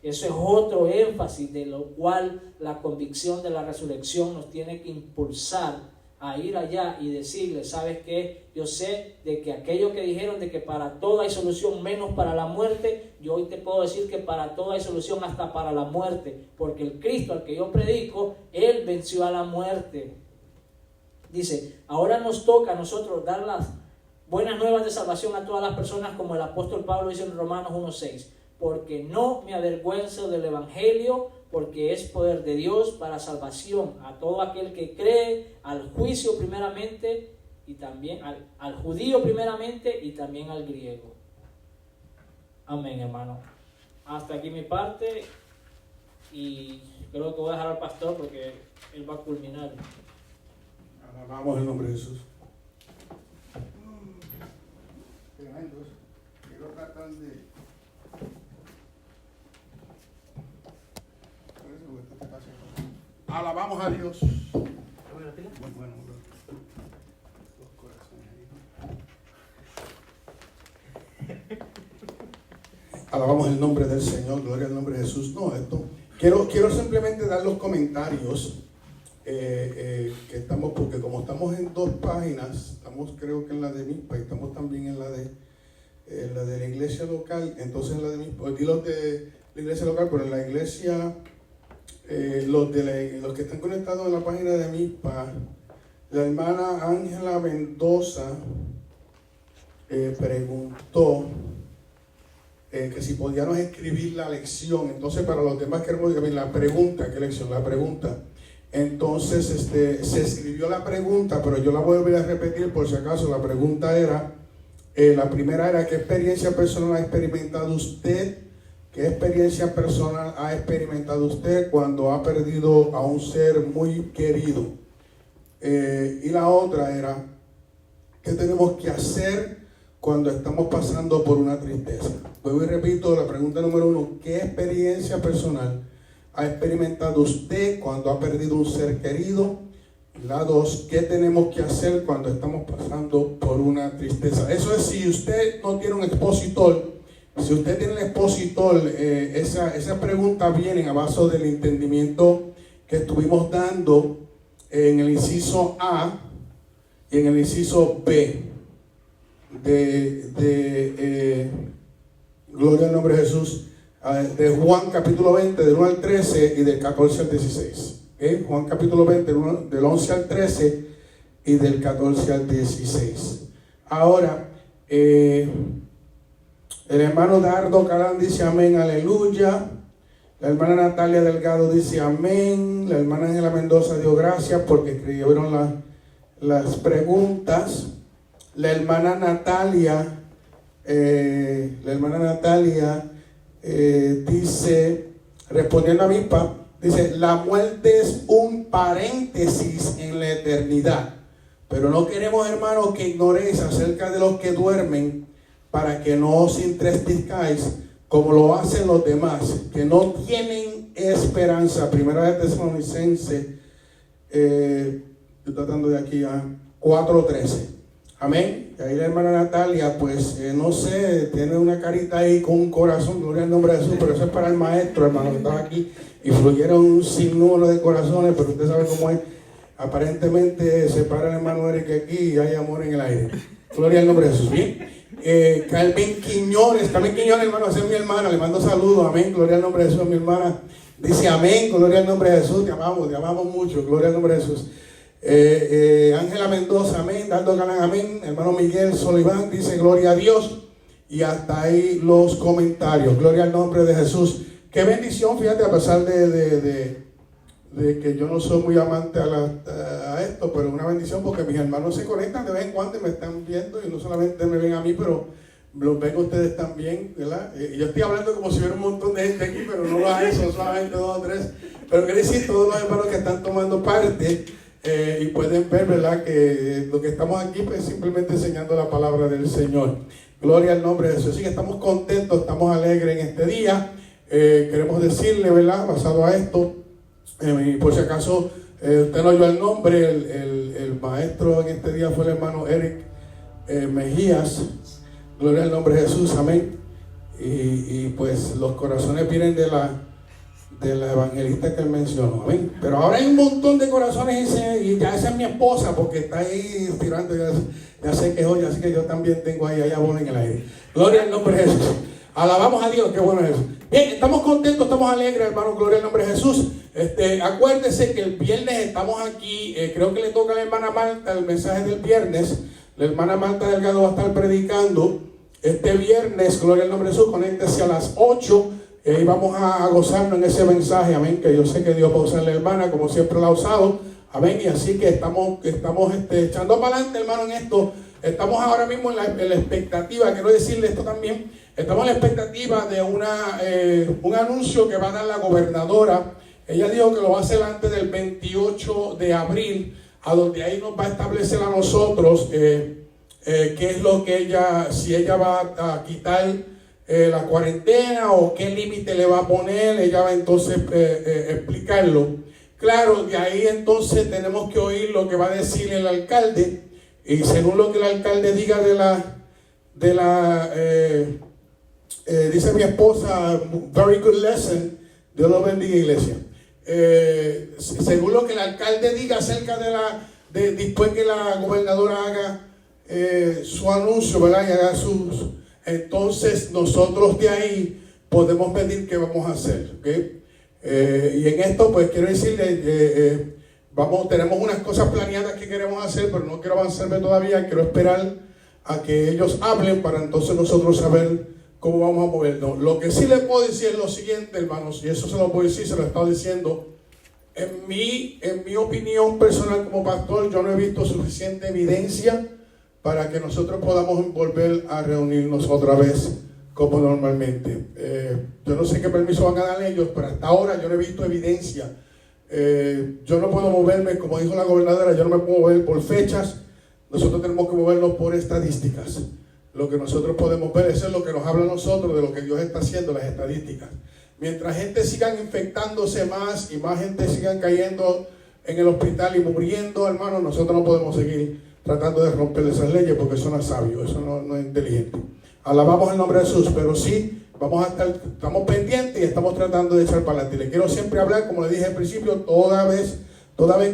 Eso es otro énfasis de lo cual la convicción de la resurrección nos tiene que impulsar a ir allá y decirle: ¿sabes qué? Yo sé de que aquello que dijeron de que para todo hay solución menos para la muerte, yo hoy te puedo decir que para todo hay solución hasta para la muerte, porque el Cristo al que yo predico, Él venció a la muerte. Dice: ahora nos toca a nosotros dar las buenas nuevas de salvación a todas las personas, como el apóstol Pablo dice en Romanos 1:6. Porque no me avergüenzo del evangelio, porque es poder de Dios para salvación a todo aquel que cree, al juicio primeramente y también al judío primeramente y también al griego. Amén, hermano. Hasta aquí mi parte, y creo que voy a dejar al pastor porque él va a culminar. Alabamos el nombre de Jesús. Quiero tratar de... Alabamos a Dios. Muy bueno. Los corazones ahí. Alabamos el nombre del Señor, gloria al nombre de Jesús. No, esto. Quiero simplemente dar los comentarios que estamos, porque como estamos en dos páginas, estamos creo que en la de MISPA y estamos también en la de la iglesia local. Entonces en la de MISPA, di los de la iglesia local, pero en la iglesia, los que están conectados en la página de MISPA, la hermana Ángela Mendoza preguntó que si podíamos escribir la lección. Entonces, para los demás queremos la pregunta. ¿Qué lección? La pregunta. Entonces se escribió la pregunta, pero yo la voy a volver a repetir por si acaso. La pregunta era, la primera era: ¿qué experiencia personal ha experimentado usted? ¿Qué experiencia personal ha experimentado usted cuando ha perdido a un ser muy querido? Y la otra era: ¿qué tenemos que hacer cuando estamos pasando por una tristeza? Vuelvo y repito la pregunta número 1: ¿qué experiencia personal ha experimentado usted cuando ha perdido un ser querido? La 2, ¿qué tenemos que hacer cuando estamos pasando por una tristeza? Eso es si usted no tiene un expositor. Si usted tiene el expositor, esa pregunta viene a base del entendimiento que estuvimos dando en el inciso A y en el inciso B gloria al nombre de Jesús, de Juan capítulo 20 del 1 al 13 y del 14 al 16. Juan capítulo 20 del 11 al 13 y del 14 al 16. Ahora, el hermano Dardo Calán dice amén, aleluya. La hermana Natalia Delgado dice amén. La hermana Ángela Mendoza dio gracias porque escribieron las preguntas. La hermana Natalia dice, respondiendo a mi papá, dice, la muerte es un paréntesis en la eternidad. Pero no queremos, hermanos, que ignoréis acerca de los que duermen, para que no os entristezcáis como lo hacen los demás, que no tienen esperanza. Primera de Tesalonicenses, estoy tratando de aquí a 4:13. Amén. Y ahí la hermana Natalia, pues, no sé, tiene una carita ahí con un corazón, gloria al nombre de Jesús, pero eso es para el maestro, hermano, que estaba aquí, y fluyeron un sinnúmero de corazones, pero usted sabe cómo es. Aparentemente se para el hermano Eric aquí y hay amor en el aire. Gloria al nombre de Jesús. Bien. Carmen Quiñones, hermano, esa es mi hermana, le mando saludos, amén, gloria al nombre de Jesús, mi hermana. Dice amén, gloria al nombre de Jesús, te amamos mucho, gloria al nombre de Jesús. Ángela Mendoza, amén. Dardo Galán, amén. Hermano Miguel Soliván dice gloria a Dios. Y hasta ahí los comentarios. Gloria al nombre de Jesús. Qué bendición, fíjate, a pesar de que yo no soy muy amante a esto, pero una bendición porque mis hermanos se conectan de vez en cuando y me están viendo, y no solamente me ven a mí, pero los ven ustedes también, ¿verdad? Yo estoy hablando como si hubiera un montón de gente aquí, pero no lo hay, son solamente 2 o 3. Pero quiere decir todos los hermanos que están tomando parte. Y pueden ver, ¿verdad?, que lo que estamos aquí pues simplemente enseñando la palabra del Señor. Gloria al nombre de Jesús. Así que estamos contentos, estamos alegres en este día. Queremos decirle, ¿verdad?, basado a esto, por si acaso usted no oyó el nombre, el maestro en este día fue el hermano Eric Mejías. Gloria al nombre de Jesús, amén. Y pues los corazones vienen de la evangelista que él mencionó, amén. Pero ahora hay un montón de corazones y ya esa es mi esposa porque está ahí tirando, ya sé que es hoy, así que yo también tengo ahí abono en el aire. Gloria al nombre de Jesús. Alabamos a Dios, qué bueno es eso. Bien, estamos contentos, estamos alegres, hermano, gloria al nombre de Jesús. Acuérdese que el viernes estamos aquí, creo que le toca a la hermana Marta el mensaje del viernes. La hermana Marta Delgado va a estar predicando este viernes, gloria al nombre de Jesús. Conéctese a las 8. Y vamos a gozarnos en ese mensaje, amén, que yo sé que Dios va a usar a la hermana como siempre la ha usado, amén, y así que estamos echando para adelante, hermano, en esto. Estamos ahora mismo en la expectativa, quiero decirle esto también, estamos en la expectativa de un anuncio que va a dar la gobernadora. Ella dijo que lo va a hacer antes del 28 de abril, a donde ahí nos va a establecer a nosotros qué es lo que si ella va a quitar la cuarentena o qué límite le va a poner. Ella va entonces explicarlo. Claro, de ahí entonces tenemos que oír lo que va a decir el alcalde, y según lo que el alcalde diga dice mi esposa, very good lesson, Dios lo bendiga, iglesia. Según lo que el alcalde diga acerca después que la gobernadora haga su anuncio, ¿verdad?, y haga entonces nosotros de ahí podemos pedir qué vamos a hacer, ¿okay? Y en esto pues quiero decirle, tenemos unas cosas planeadas que queremos hacer, pero no quiero avanzarme todavía, quiero esperar a que ellos hablen para entonces nosotros saber cómo vamos a movernos. Lo que sí les puedo decir es lo siguiente, hermanos, y eso se lo puedo decir, se lo he estado diciendo. En mi opinión personal como pastor, yo no he visto suficiente evidencia para que nosotros podamos volver a reunirnos otra vez como normalmente. Yo no sé qué permiso van a dar ellos, pero hasta ahora yo no he visto evidencia. Yo no puedo moverme, como dijo la gobernadora, yo no me puedo mover por fechas. Nosotros tenemos que movernos por estadísticas. Lo que nosotros podemos ver, eso es lo que nos habla a nosotros de lo que Dios está haciendo, las estadísticas. Mientras gente sigan infectándose más y más gente sigan cayendo en el hospital y muriendo, hermano, nosotros no podemos seguir tratando de romper esas leyes porque eso no es sabio, eso no es inteligente. Alabamos el nombre de Jesús, pero sí estamos pendientes y estamos tratando de echar para adelante. Le quiero siempre hablar, como le dije al principio, toda vez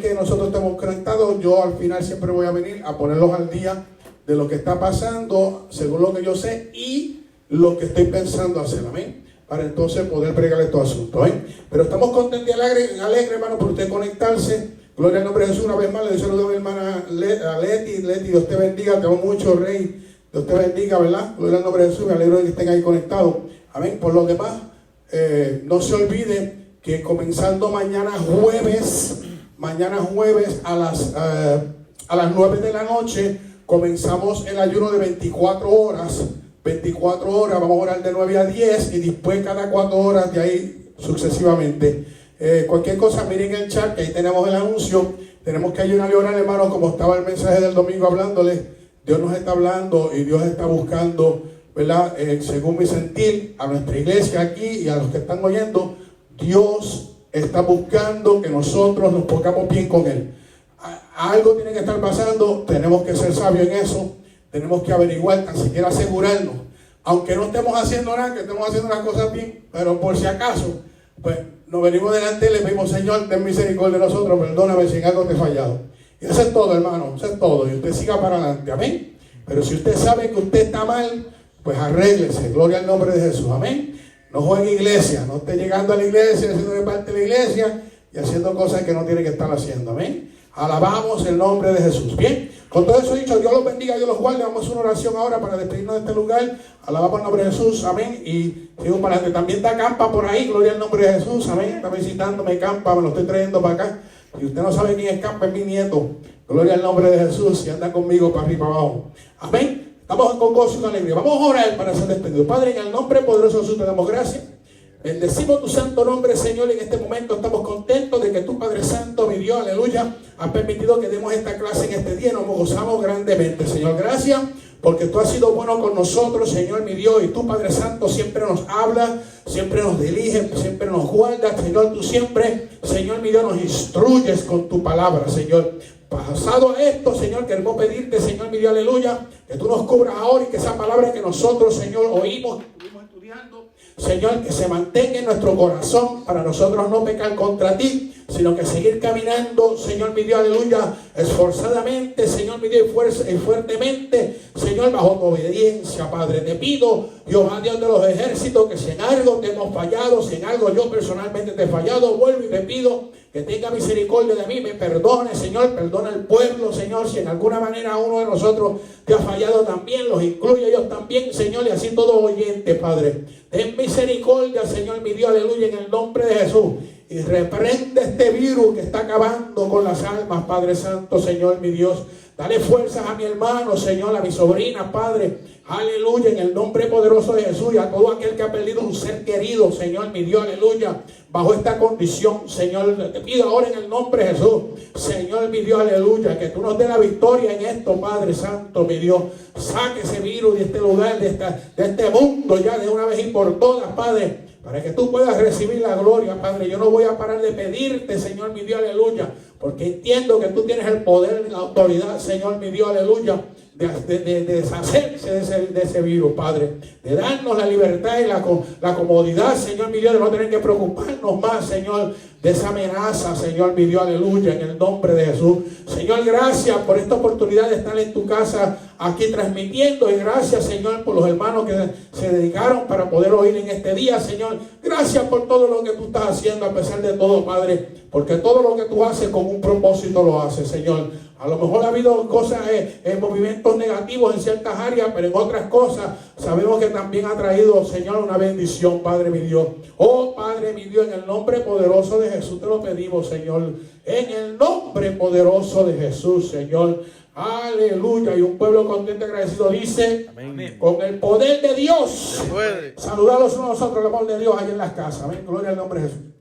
que nosotros estemos conectados, yo al final siempre voy a venir a ponerlos al día de lo que está pasando, según lo que yo sé y lo que estoy pensando hacer, amén, para entonces poder bregar estos asuntos, amén. Pero estamos contentos y alegres, hermano, por usted conectarse. Gloria al nombre de Jesús. Una vez más le saludo a mi hermana Leti. Leti, Dios te bendiga, te amo mucho, Rey. Dios te bendiga, ¿verdad? Gloria al nombre de Jesús, me alegro de que estén ahí conectados, amén. Por lo demás, no se olvide que comenzando mañana jueves a las 9 de la noche, comenzamos el ayuno de 24 horas. 24 horas, vamos a orar de 9 a 10 y después cada 4 horas de ahí sucesivamente. Cualquier cosa, miren el chat, que ahí tenemos el anuncio. Tenemos que ayunar y orar, hermanos, como estaba el mensaje del domingo hablándoles. Dios nos está hablando y Dios está buscando, ¿verdad? Según mi sentir, a nuestra iglesia aquí y a los que están oyendo, Dios está buscando que nosotros nos pongamos bien con Él. Algo tiene que estar pasando, tenemos que ser sabios en eso. Tenemos que averiguar, tan siquiera asegurarnos, aunque no estemos haciendo nada, que estemos haciendo las cosas bien, pero por si acaso, pues nos venimos delante y le pedimos, Señor, ten misericordia de nosotros, perdóname si en algo te he fallado. Y eso es todo, hermano, eso es todo, y usted siga para adelante, amén. Pero si usted sabe que usted está mal, pues arréglese, gloria al nombre de Jesús, amén. No juegue iglesia, no esté llegando a la iglesia, haciendo de parte de la iglesia y haciendo cosas que no tiene que estar haciendo, amén. Alabamos el nombre de Jesús. Bien, con todo eso dicho, Dios los bendiga, Dios los guarde. Vamos a hacer una oración ahora para despedirnos de este lugar. Alabamos el nombre de Jesús, amén. Y sigo para adelante. También está Campa por ahí, gloria al nombre de Jesús, amén. Está visitándome Campa, me lo estoy trayendo para acá. Si usted no sabe quién es Campa, es mi nieto. Gloria al nombre de Jesús y anda conmigo para arriba y para abajo, amén. Estamos con gozo y con alegría. Vamos a orar para ser despedidos. Padre, en el nombre poderoso de Jesús te damos gracias. Bendecimos tu santo nombre, Señor. En este momento estamos contentos de que tu Padre Santo, mi Dios, aleluya, ha permitido que demos esta clase en este día. Nos gozamos grandemente, Señor. Gracias porque tú has sido bueno con nosotros, Señor, mi Dios. Y tu Padre Santo siempre nos habla, siempre nos dirige, siempre nos guarda, Señor. Tú siempre, Señor, mi Dios, nos instruyes con tu palabra, Señor. Pasado a esto, Señor, queremos pedirte, Señor, mi Dios, aleluya, que tú nos cubras ahora y que esa palabra que nosotros, Señor, oímos, que estuvimos estudiando, Señor, que se mantenga en nuestro corazón para nosotros no pecar contra ti, sino que seguir caminando, Señor, mi Dios, aleluya, esforzadamente, Señor, mi Dios, y fuertemente, Señor, bajo tu obediencia, Padre. Te pido, Jehová, Dios de los ejércitos, que si en algo te hemos fallado, si en algo yo personalmente te he fallado, vuelvo y te pido que tenga misericordia de mí, me perdone, Señor, perdona al pueblo, Señor, si en alguna manera uno de nosotros te ha fallado también, los incluye ellos también, Señor, y así todo oyente, Padre. Ten misericordia, Señor, mi Dios, aleluya, en el nombre de Jesús. Y reprende este virus que está acabando con las almas, Padre Santo, Señor, mi Dios. Dale fuerzas a mi hermano, Señor, a mi sobrina, Padre. Aleluya, en el nombre poderoso de Jesús y a todo aquel que ha perdido un ser querido, Señor, mi Dios, aleluya. Bajo esta condición, Señor, te pido ahora en el nombre de Jesús, Señor, mi Dios, aleluya, que tú nos des la victoria en esto, Padre Santo, mi Dios. Saque ese virus de este lugar, de este mundo ya de una vez y por todas, Padre, para que tú puedas recibir la gloria, Padre. Yo no voy a parar de pedirte, Señor, mi Dios, aleluya, porque entiendo que tú tienes el poder y la autoridad, Señor, mi Dios, aleluya, de deshacerse de ese virus, Padre, de darnos la libertad y la comodidad, Señor, mi Dios, de no tener que preocuparnos más, Señor, de esa amenaza, Señor, mi Dios, aleluya, en el nombre de Jesús. Señor, gracias por esta oportunidad de estar en tu casa aquí transmitiendo, y gracias, Señor, por los hermanos que se dedicaron para poder oír en este día, Señor. Gracias por todo lo que tú estás haciendo a pesar de todo, Padre, porque todo lo que tú haces con un propósito lo haces, Señor. A lo mejor ha habido cosas, movimientos negativos en ciertas áreas, pero en otras cosas sabemos que también ha traído, Señor, una bendición, Padre mi Dios. Oh, Padre mi Dios, en el nombre poderoso de Jesús te lo pedimos, Señor. En el nombre poderoso de Jesús, Señor. Aleluya. Y un pueblo contento y agradecido dice, amén. Con el poder de Dios. Saludados a nosotros, el amor de Dios ahí en las casas. Amén. Gloria al nombre de Jesús.